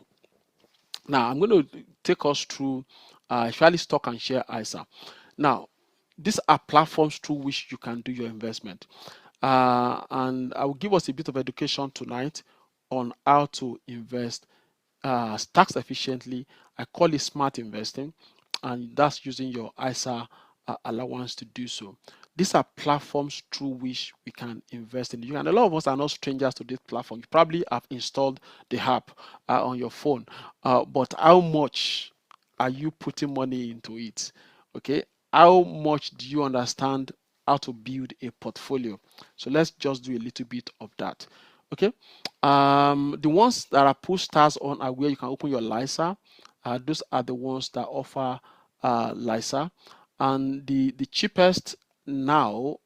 Now, I'm going to take us through actually stock and share ISA. Now, these are platforms through which you can do your investment. And I will give us a bit of education tonight on how to invest tax efficiently. I call it smart investing, and that's using your ISA allowance to do so. These are platforms through which we can invest in. And a lot of us are not strangers to this platform. You probably have installed the app on your phone, but how much are you putting money into it? Okay, how much do you understand how to build a portfolio? So let's just do a little bit of that. Okay, the ones that are push stars on are where you can open your LISA. Those are the ones that offer LISA, and the cheapest now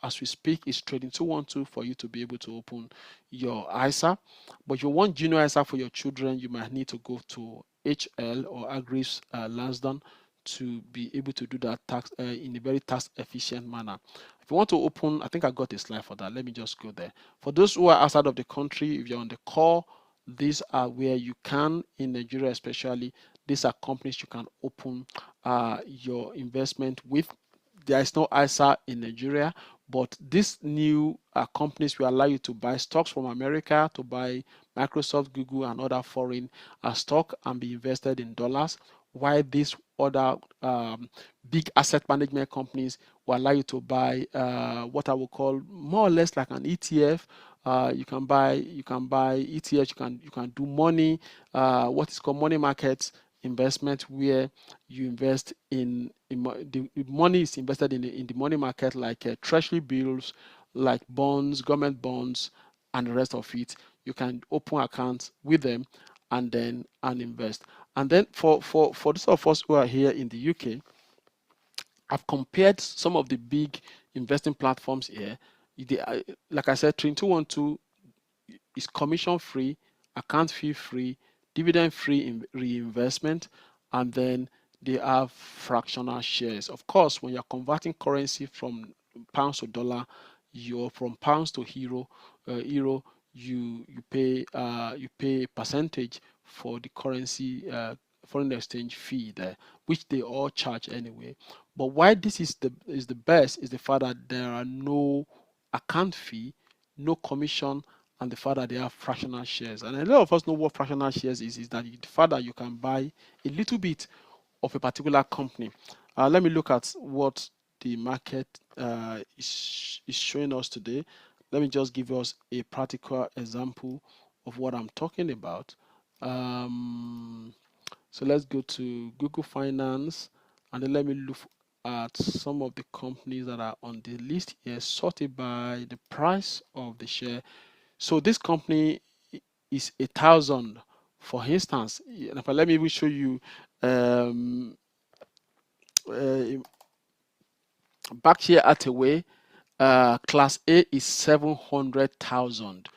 as we speak is trading 212 for you to be able to open your ISA. But if you want junior ISA for your children, you might need to go to HL or Agris Lansdowne to be able to do that tax in a very tax efficient manner. If you want to open, I think I got a slide for that. Let me just go there. For those who are outside of the country, if you're on the call, these are where you can, in Nigeria especially, these are companies you can open your investment with. There is no ISA in Nigeria, but these new companies will allow you to buy stocks from America, to buy Microsoft, Google, and other foreign stock and be invested in dollars, while these other big asset management companies will allow you to buy what I will call more or less like an ETF. You can buy ETFs. You can do money, what is called money markets investment, where you invest the money is invested in the money market, like treasury bills, like bonds, government bonds, and the rest of it. You can open accounts with them and then invest. And then for those of us who are here in the UK, I've compared some of the big investing platforms here. Like I said, Trin 212 is commission free, account fee free, dividend free reinvestment, and then they have fractional shares. Of course, when you're converting currency from pounds to dollar, you're from pounds to euro, you pay a percentage for the currency foreign exchange fee there, which they all charge anyway. But why this is the best is the fact that there are no account fee, no commission, and the fact that they have fractional shares. And a lot of us know what fractional shares is that the fact that you can buy a little bit of a particular company. Let me look at what the market is showing us today. Let me just give us a practical example of what I'm talking about. So let's go to Google Finance, and then let me look at some of the companies that are on the list here, sorted by the price of the share. So this company is 1,000, for instance. Let me even show you. Berkshire Hathaway, Class A is 700,000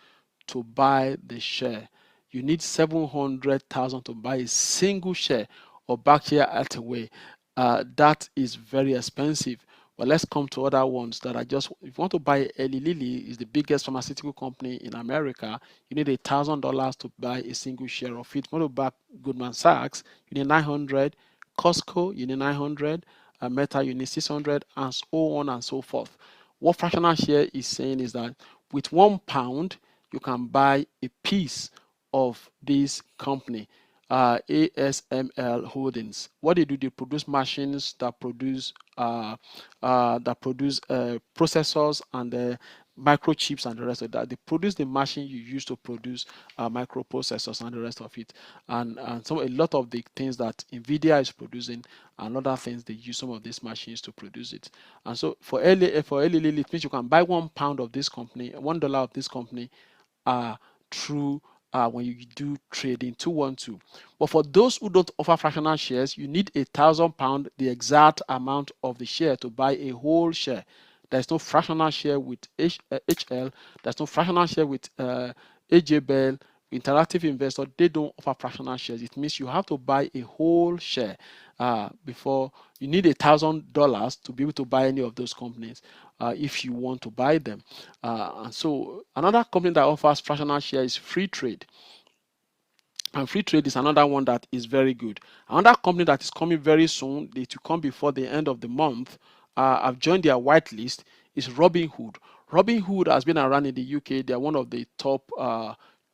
to buy the share. You need 700,000 to buy a single share of Berkshire Hathaway. That is very expensive. But let's come to other ones that are just. If you want to buy Eli Lilly, is the biggest pharmaceutical company in America, you need $1,000 to buy a single share of it. If you want to buy Goldman Sachs, you need 900. Costco, you need 900. Meta, you need 600, and so on and so forth. What fractional share is saying is that with £1, you can buy a piece of this company, ASML Holdings. What they do, they produce machines that produce processors and microchips and the rest of that. They produce the machine you use to produce microprocessors and the rest of it, and so a lot of the things that Nvidia is producing and other things, they use some of these machines to produce it. And so for Eli Lilly, it means you can buy £1 of this company, $1 of this company through when you do trading 212. But for those who don't offer fractional shares, you need £1,000, the exact amount of the share, to buy a whole share. There's no fractional share with HL. There's no fractional share with AJ Bell, Interactive Investor. They don't offer fractional shares. It means you have to buy a whole share before. You need $1,000 to be able to buy any of those companies if you want to buy them. And so another company that offers fractional share is Free Trade. And Free Trade is another one that is very good. Another company that is coming very soon, it will come before the end of the month. I've joined their whitelist, is Robinhood. Robinhood has been around in the UK. They are one of the top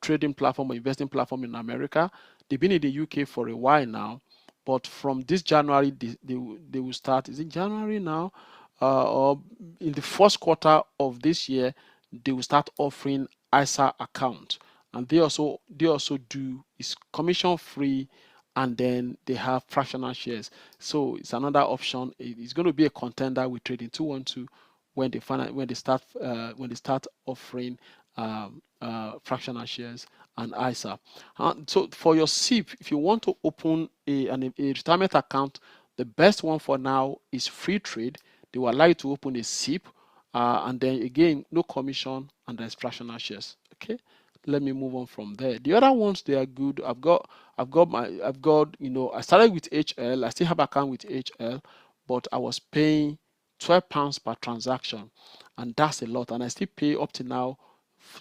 trading platform or investing platform in America. they've been in the UK for a while now, but from this January, they will start. Is it January now? Or in the first quarter of this year, they will start offering ISA account, and they also do is commission free, and then they have fractional shares. So it's another option. It's going to be a contender with Trading 212 when they start offering fractional shares and ISA. So for your SIP, if you want to open a retirement account, the best one for now is Freetrade. They will allow you to open a SIP, and then again, no commission, and there's fractional shares. Okay, let me move on from there. The other ones, they are good. I've got I started with HL. I still have account with HL, but I was paying £12 per transaction, and that's a lot. And I still pay up to now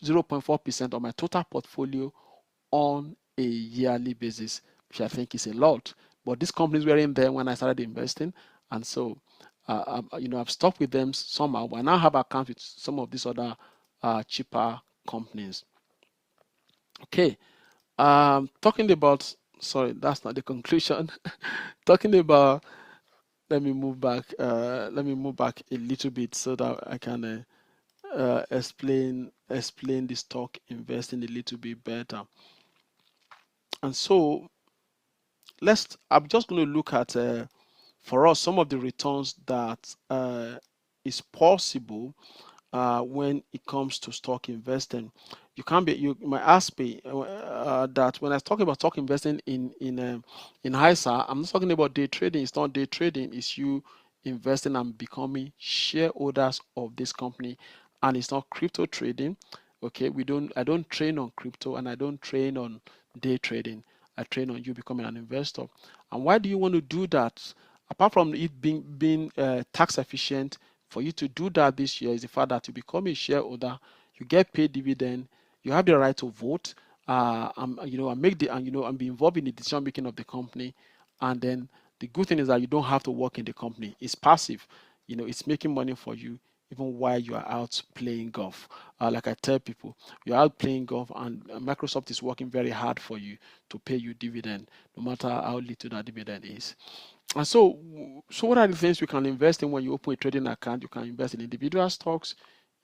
0.4% of my total portfolio on a yearly basis, which I think is a lot. But these companies were in there when I started investing, and so I've stopped with them somehow. But I now have accounts with some of these other cheaper companies. Okay, talking about, sorry, that's not the conclusion. Talking about, let me move back a little bit so that I can explain the stock investing a little bit better. And so I'm just going to look at for us some of the returns that is possible when it comes to stock investing. You might ask me that when I talk about stock investing in ISA, I'm not talking about day trading. It's not day trading. It's you investing and becoming shareholders of this company, and it's not crypto trading. Okay, I don't train on crypto, and I don't train on day trading. I train on you becoming an investor. And why do you want to do that? Apart from it being tax efficient, for you to do that this year is the fact that you become a shareholder, you get paid dividend, you have the right to vote, and be involved in the decision making of the company. And then the good thing is that you don't have to work in the company. It's passive. It's making money for you even while you are out playing golf. Like I tell people, you're out playing golf, and Microsoft is working very hard for you to pay you dividend, no matter how little that dividend is. And so what are the things you can invest in when you open a trading account? You can invest in individual stocks,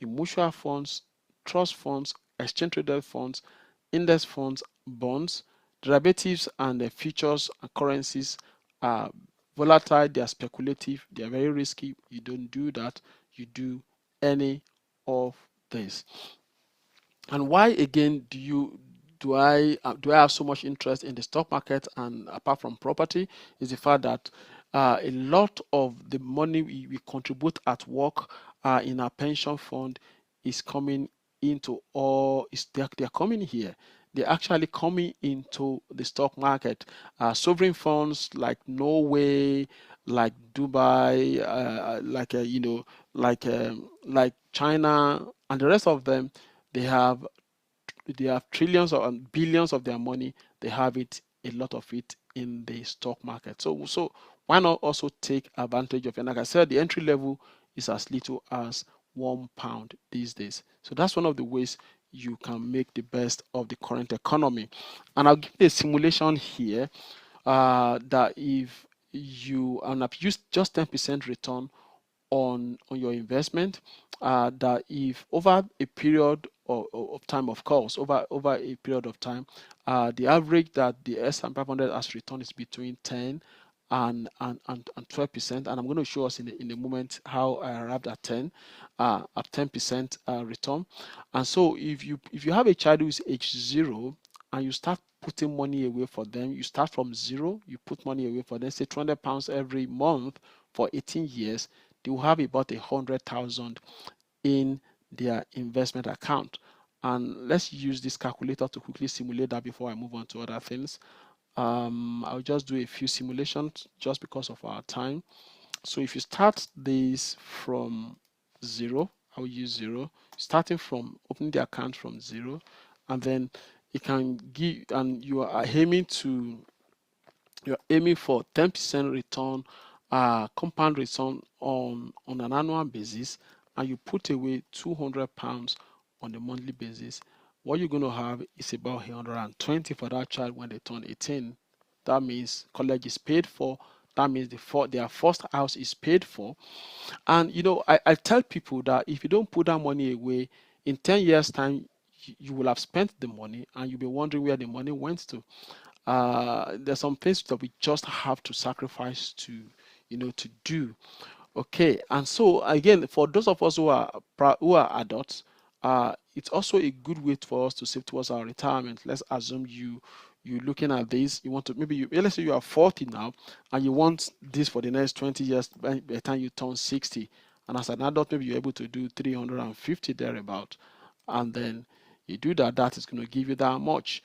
in mutual funds, trust funds, exchange traded funds, index funds, bonds, derivatives, and futures and currencies are volatile, they are speculative, they are very risky. You don't do that. You do any of this. And why again do I have so much interest in the stock market, and apart from property, is the fact that a lot of the money we contribute at work in our pension fund is coming into, or they're coming here. They're actually coming into the stock market. Sovereign funds like Norway, like Dubai, like China, and the rest of them, they have trillions or billions of their money. They have it, a lot of it, in the stock market. So why not also take advantage of it? And like I said, the entry level is as little as £1 these days. So that's one of the ways you can make the best of the current economy. And I'll give you a simulation here that if you, and I've used just 10% return on your investment, that if over a period of time, of course, over a period of time, the average that the S&P 500 has returned is between 10 and 12%. And I'm going to show us in a moment how I arrived at 10% return. And so if you have a child who is age 0 and you start putting money away for them, you start from 0, you put money away for them, say £200 every month for 18 years, they will have about 100,000 in their investment account. And let's use this calculator to quickly simulate that before I move on to other things. I'll just do a few simulations just because of our time. So if you start this from 0, I'll use 0, starting from opening the account from 0, and then it can give, and you're aiming for 10% return, compound return on an annual basis, and you put away £200 on a monthly basis. what you're going to have is about 120 for that child when they turn 18. That means college is paid for. That means their first house is paid for. And I tell people that if you don't put that money away, in 10 years' time, you will have spent the money and you'll be wondering where the money went to. There's some things that we just have to sacrifice to do. Okay, and so again, for those of us who are adults, it's also a good way for us to save towards our retirement. Let's assume you're looking at this. You want to let's say you are 40 now, and you want this for the next 20 years by the time you turn 60. And as an adult, maybe you're able to do 350 thereabout, and then you do that. That is going to give you that much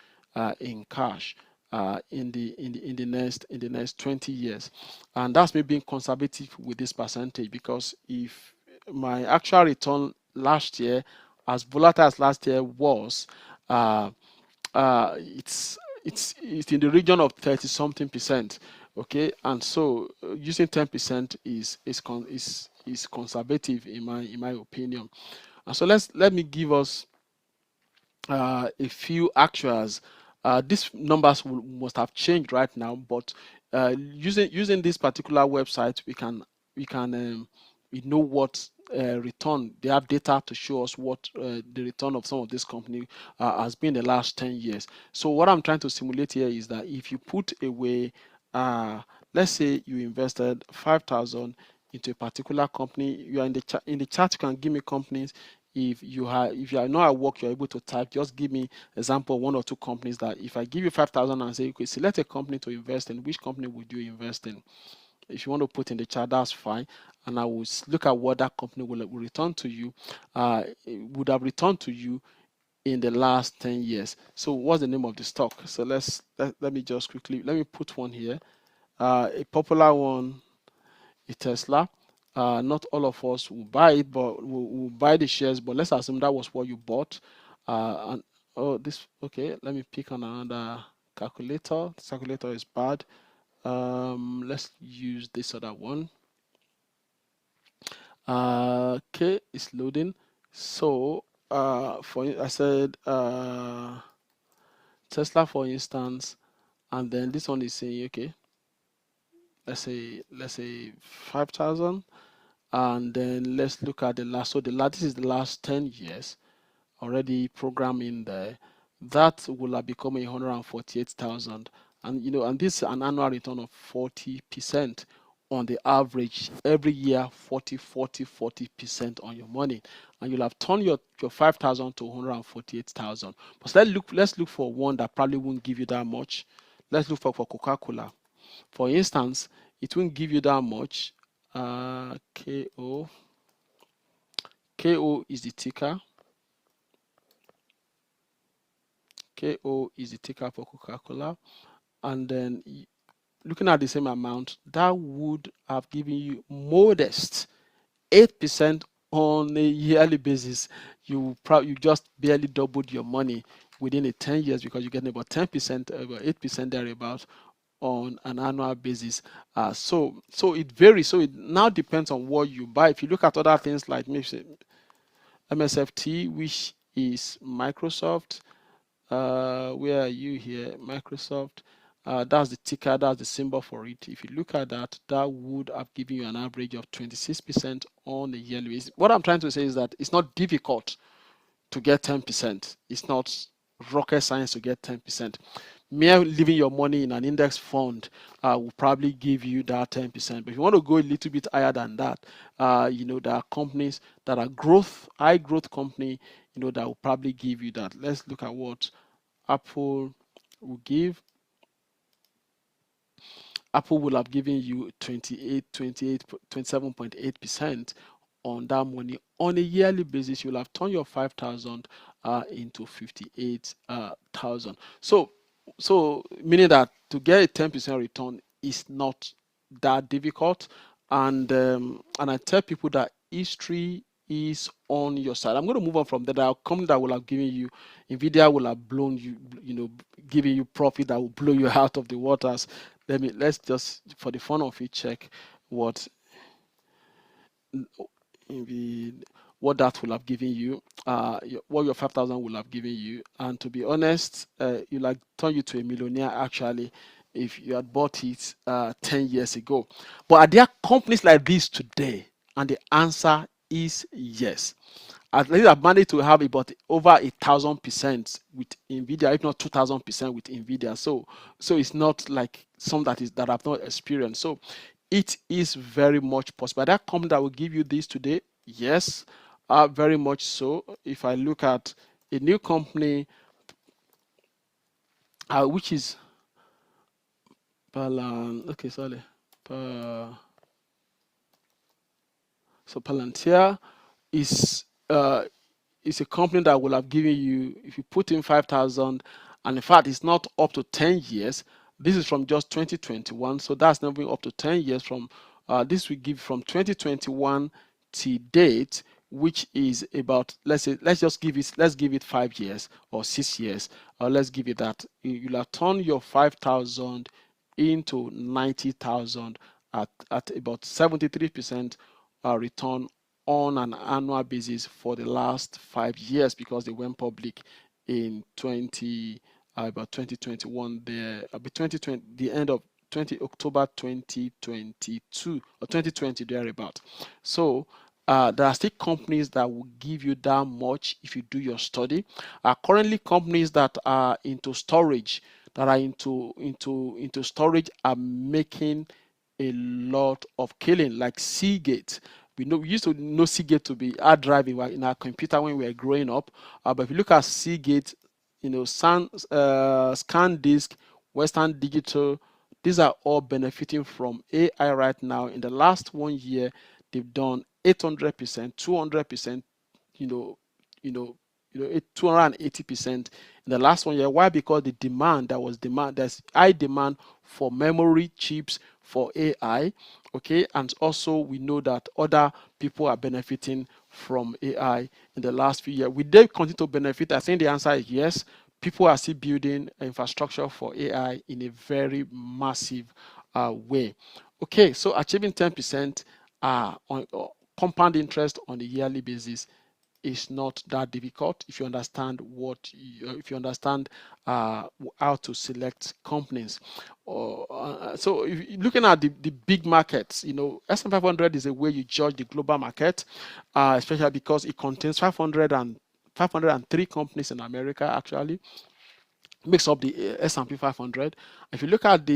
in cash in the next 20 years. And that's me being conservative with this percentage, because if my actual return last year, as volatile as last year was, uh, it's in the region of 30 something percent. Okay, and so using 10% is conservative in my opinion. And so let me give us a few actuals. These numbers must have changed right now, but using this particular website, we know what return. They have data to show us what the return of some of this company has been the last 10 years. So what I'm trying to simulate here is that if you put away, let's say you invested 5,000 into a particular company, you are in the chat. You can give me companies. If you are not at work, you're able to type. Just give me example of one or two companies that if I give you 5,000 and say, okay, select a company to invest in, which company would you invest in? If you want to put in the chat, that's fine. And I will look at what that company will return to you. It would have returned to you in the last 10 years. So what's the name of the stock? So let me just quickly, let me put one here. A popular one is Tesla. Not all of us will buy it, but will buy the shares. But let's assume that was what you bought. And this okay. Let me pick on another calculator. This calculator is bad. Let's use this other one. Okay, it's loading. So I said Tesla, for instance, and then this one is saying, okay, let's say 5,000. And then let's look at the last. So this is the last 10 years already programmed in there. That will have become 148,000. And this is an annual return of 40% on the average every year. 40% on your money, and you'll have turned your 5,000 to 148,000. But let's look for one that probably won't give you that much. Let's look for Coca-Cola. For instance, it won't give you that much. KO is the ticker. KO is the ticker for Coca-Cola. And then looking at the same amount, that would have given you modest 8% on a yearly basis. You just barely doubled your money within a 10 years, because you're getting about 10%, about 8% thereabout on an annual basis. So it varies. So it now depends on what you buy. If you look at other things like maybe MSFT, which is Microsoft, where are you here? Microsoft. That's the ticker, that's the symbol for it. If you look at that, that would have given you an average of 26% on a yearly basis. What I'm trying to say is that it's not difficult to get 10%. It's not rocket science to get 10%. Mere leaving your money in an index fund will probably give you that 10%. But if you want to go a little bit higher than that, there are companies that are high growth company, that will probably give you that. Let's look at what Apple will give. Apple will have given you 27.8% on that money on a yearly basis. You'll have turned your 5,000 into 58,000. So meaning that to get a 10% return is not that difficult. And I tell people that history is on your side. I'm going to move on from that. There are companies that will have given you, Nvidia will have blown you, giving you profit that will blow you out of the waters. Let's just, for the fun of it, check what what that will have given you, what your 5,000 will have given you. And to be honest, you like turn you to a millionaire actually if you had bought it 10 years ago. But are there companies like this today? And the answer is yes. At least I've managed to have about over 1,000% with Nvidia, if not 2,000% with Nvidia. So it's not like some that I've not experienced. So it is very much possible. That company that will give you this today, yes, very much so. If I look at a new company, which is okay, sorry, so Palantir is it's a company that will have given you, if you put in 5,000, and in fact it's not up to 10 years. This is from just 2021, so that's not up to 10 years from this will give from 2021 to date, which is about, let's say, let's give it 5 years or 6 years, or let's give it that. You'll have turned your 5,000 into 90,000 at about 73% return on an annual basis for the last 5 years, because they went public in about 2021 there, about 2020, the end of October 2022 or 2020 thereabout. So there are still companies that will give you that much if you do your study. Currently, companies that are into storage, that are into storage, are making a lot of killing, like Seagate. We used to know Seagate to be hard driving in our computer when we were growing up. But if you look at Seagate, SanDisk, Western Digital, these are all benefiting from AI right now. In the last 1 year, they've done 800%, 200%, you know, you know, 280% in the last 1 year. Why? Because the there's high demand for memory chips for AI. Okay, and also we know that other people are benefiting from AI in the last few years. Will they continue to benefit? I think the answer is yes. People are still building infrastructure for AI in a very massive way. Okay, so achieving 10% on compound interest on a yearly basis is not that difficult if you understand if you understand how to select companies. So if looking at the big markets, S&P 500 is a way you judge the global market, especially because it contains 503 companies in America. Actually makes up the S&P 500. If you look at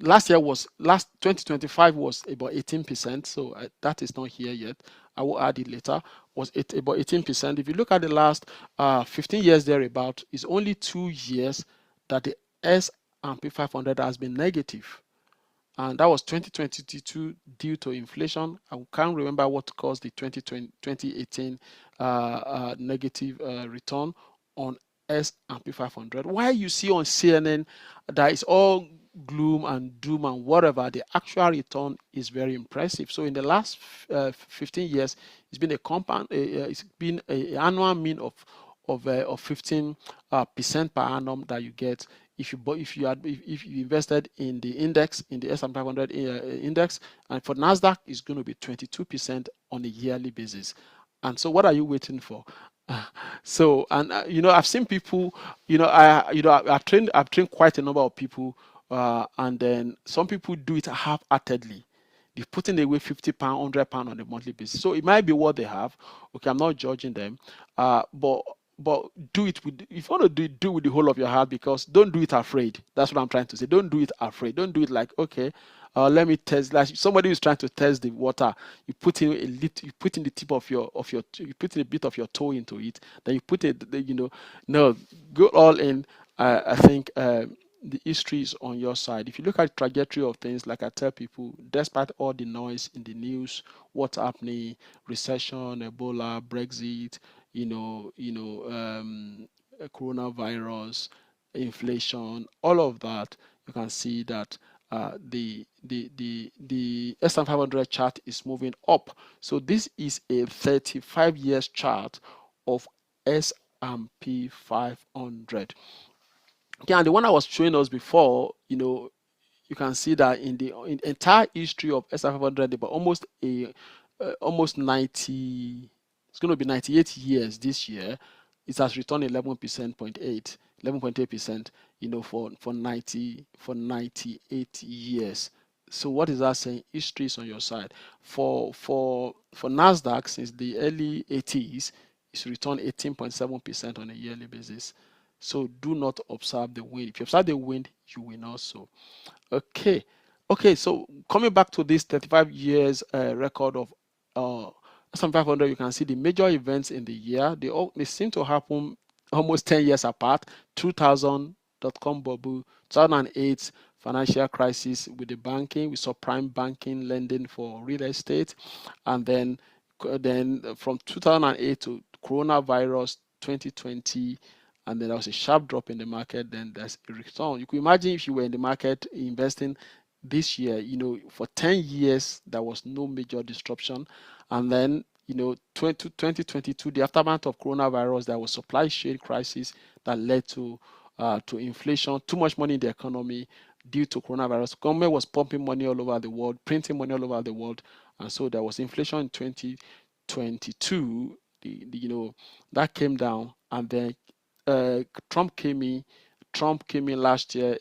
last 2025 was about 18%, so that is not here yet. I will add it later. Was it about 18%? If you look at the last 15 years thereabout, it's only 2 years that the S&P 500 has been negative, and that was 2022 due to inflation. I can't remember what caused the 2018 negative return on S&P 500. Why you see on CNN that is all gloom and doom and whatever, the actual return is very impressive. So in the last 15 years, it's been a compound, it's been an annual mean of 15% per annum that you get if you invested in the index, in the S&P 500 index. And for Nasdaq, it's going to be 22% on a yearly basis. And so what are you waiting for? So, and I've seen people, I've trained quite a number of people, and then some people do it half-heartedly. They're putting away £50, £100 on a monthly basis. So it might be what they have. Okay, I'm not judging them, but do it with, if you want to do it with the whole of your heart, because don't do it afraid. That's what I'm trying to say. Don't do it afraid. Don't do it like, okay, let me test. Like somebody who's trying to test the water, you put in you put in the tip of your you put in a bit of your toe into it. Then you put it, no, go all in. I think the history is on your side. If you look at the trajectory of things, like I tell people, despite all the noise in the news, what's happening, recession, Ebola, Brexit, coronavirus, inflation, all of that, you can see that the S&P 500 chart is moving up. So this is a 35 years chart of S&P 500. Okay, and the one I was showing us before, you can see that in the entire history of S&P 500, about almost almost 90, it's going to be 98 years this year. It has returned 11.8%, for 98 years. So what is that saying? History is on your side. For Nasdaq, since the early 80s, it's returned 18.7% on a yearly basis. So do not observe the wind. If you observe the wind, you will not sow. Okay, so coming back to this 35 years record of S&P 500, you can see the major events in the year. They seem to happen almost 10 years apart. 2000 dot-com bubble, 2008 financial crisis with the banking. We saw prime banking lending for real estate, and then from 2008 to coronavirus 2020, and then there was a sharp drop in the market. Then there's a return. You could imagine if you were in the market investing this year, for 10 years there was no major disruption, and then 2022, the aftermath of coronavirus, there was supply chain crisis that led to inflation, too much money in the economy due to coronavirus. Government was pumping money all over the world, printing money all over the world, and so there was inflation in 2022. That came down, and then Trump came in. Early last year,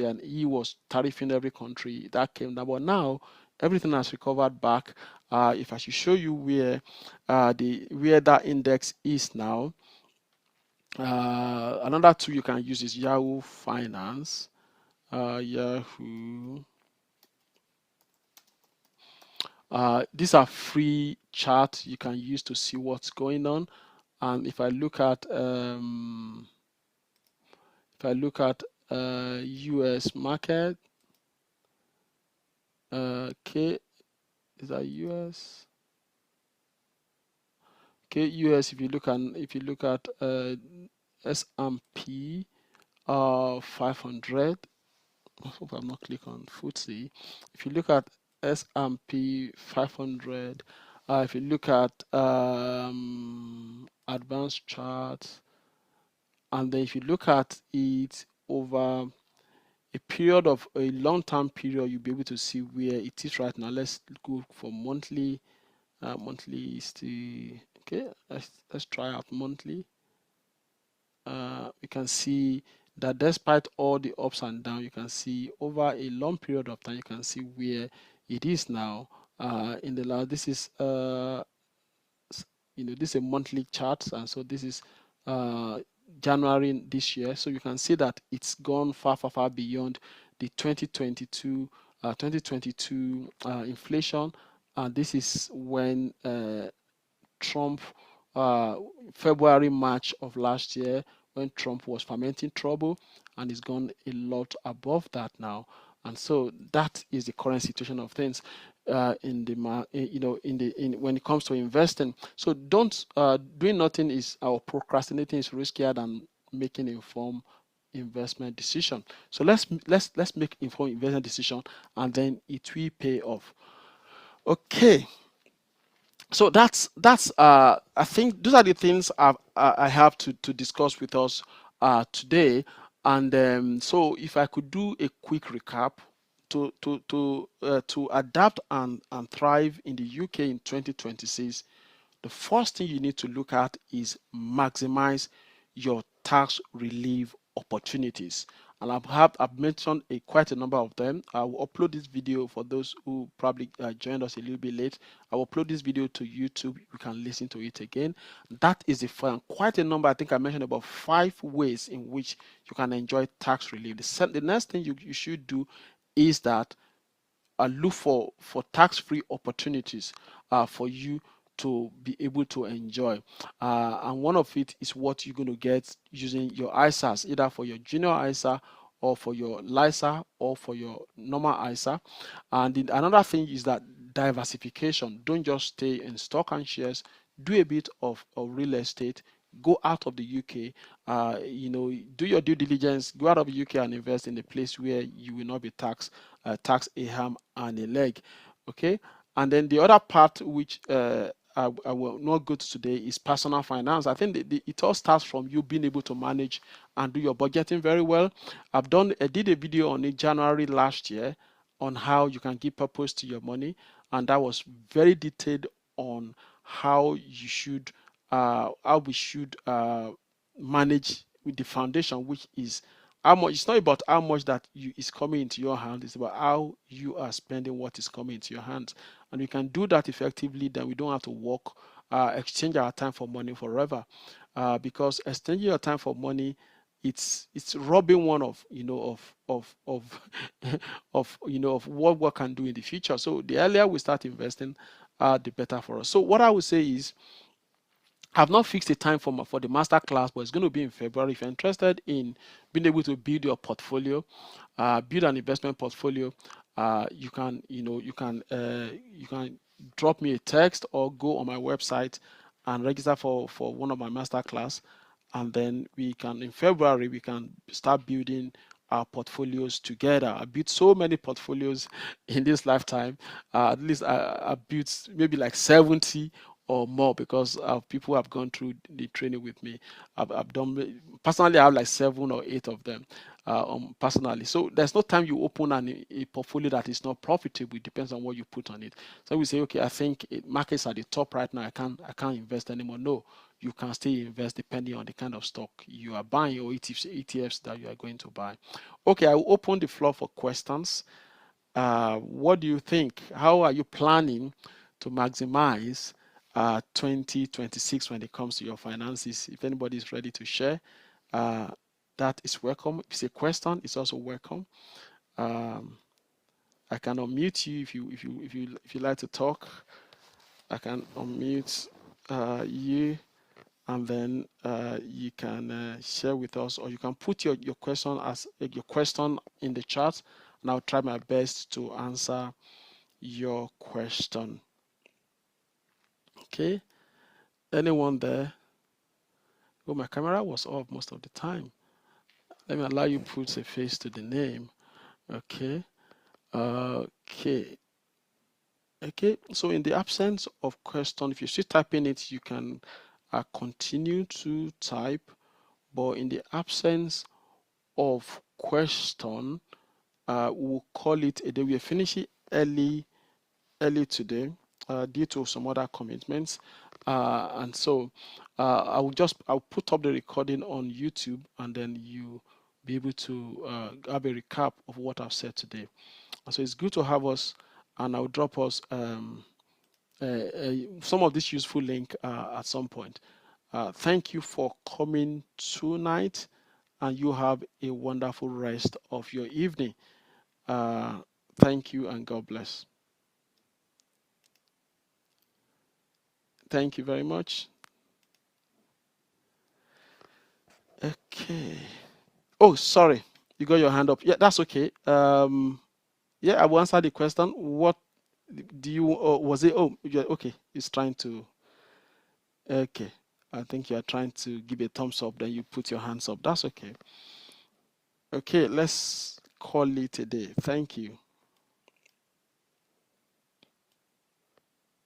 and he was tariffing every country. That came down, but now everything has recovered back. If I should show you where that index is now, another tool you can use is Yahoo Finance. Yahoo. These are free charts you can use to see what's going on. And if I look at US market, okay, is that US? Okay, US. If you look at S&P 500. I hope I'm not clicking on FTSE. If you look at S&P 500, if you look at advanced charts, and then if you look at it over a period of a long-term period, you'll be able to see where it is right now. Let's go for monthly. Monthly is the okay. Let's try out monthly. You can see that despite all the ups and downs, you can see over a long period of time, you can see where it is now. In the last, this is this is a monthly chart, and so this is January this year. So you can see that it's gone far beyond the 2022 inflation, and this is when Trump, February, March of last year, when Trump was fermenting trouble, and it's gone a lot above that now. And so that is the current situation of things when it comes to investing. So don't doing nothing is or procrastinating is riskier than making informed investment decision. So let's make informed investment decision, and then it will pay off. Okay. So that's I think those are the things I have to discuss with us today. And so if I could do a quick recap to adapt and thrive in the UK in 2026, the first thing you need to look at is maximize your tax relief opportunities. And I've mentioned quite a number of them. I will upload this video for those who probably joined us a little bit late. I will upload this video to YouTube. You can listen to it again. That is the fun. Quite a number. I think I mentioned about 5 ways in which you can enjoy tax relief. The next thing you should do is that look for tax-free opportunities for you to be able to enjoy, and one of it is what you're going to get using your ISAs, either for your junior ISA or for your LISA or for your normal ISA. And another thing is that diversification. Don't just stay in stock and shares. Do a bit of real estate. Go out of the UK, do your due diligence, go out of the UK and invest in a place where you will not be taxed a ham and a leg. Okay. And then the other part which I will not go to today is personal finance. I think it all starts from you being able to manage and do your budgeting very well. I did a video on it January last year on how you can give purpose to your money. and that was very detailed on how we should manage with the foundation, which is how much. It's not about how much that is coming into your hand, it's about how you are spending what is coming into your hands. And we can do that effectively, then we don't have to work, exchange our time for money forever, because exchanging your time for money, it's robbing one of of what we can do in the future. So the earlier we start investing, the better for us. So what I would say is, I've not fixed a time for the master class, but it's going to be in February. If you're interested in being able to build your portfolio, build an investment portfolio, you can drop me a text or go on my website and register for one of my master class, and then in February we can start building our portfolios together. I built so many portfolios in this lifetime. At least I built maybe like 70 or more, because people have gone through the training with me. I've done personally. I have like 7 or 8 of them personally. So there's no time you open a portfolio that is not profitable. It depends on what you put on it. So we say, okay, I think markets are the top right now. I can't invest anymore. No, you can still invest depending on the kind of stock you are buying or ETFs that you are going to buy. Okay, I will open the floor for questions. What do you think? How are you planning to maximize 2026 when it comes to your finances? If anybody is ready to share, that is welcome. If it's a question, it's also welcome. I can unmute you if you like to talk. I can unmute you, and then you can share with us, or you can put your question in the chat, and I'll try my best to answer your question. Okay, anyone there? Oh, my camera was off most of the time. Let me allow you put a face to the name. Okay. Okay. So in the absence of question, if you're still typing it, you can continue to type. But in the absence of question, we'll call it a day. We are finishing early today due to some other commitments, and so I'll put up the recording on YouTube, and then you be able to have a recap of what I've said today. So it's good to have us, and I'll drop us some of this useful link at some point. Thank you for coming tonight, and you have a wonderful rest of your evening. Thank you, and God bless. Thank you very much. Okay. Oh, sorry. You got your hand up. Yeah, that's okay. Yeah, I will answer the question. What do you, was it? Oh, yeah, okay. It's trying to, okay. I think you are trying to give a thumbs up, then you put your hands up. That's okay. Okay, let's call it a day. Thank you.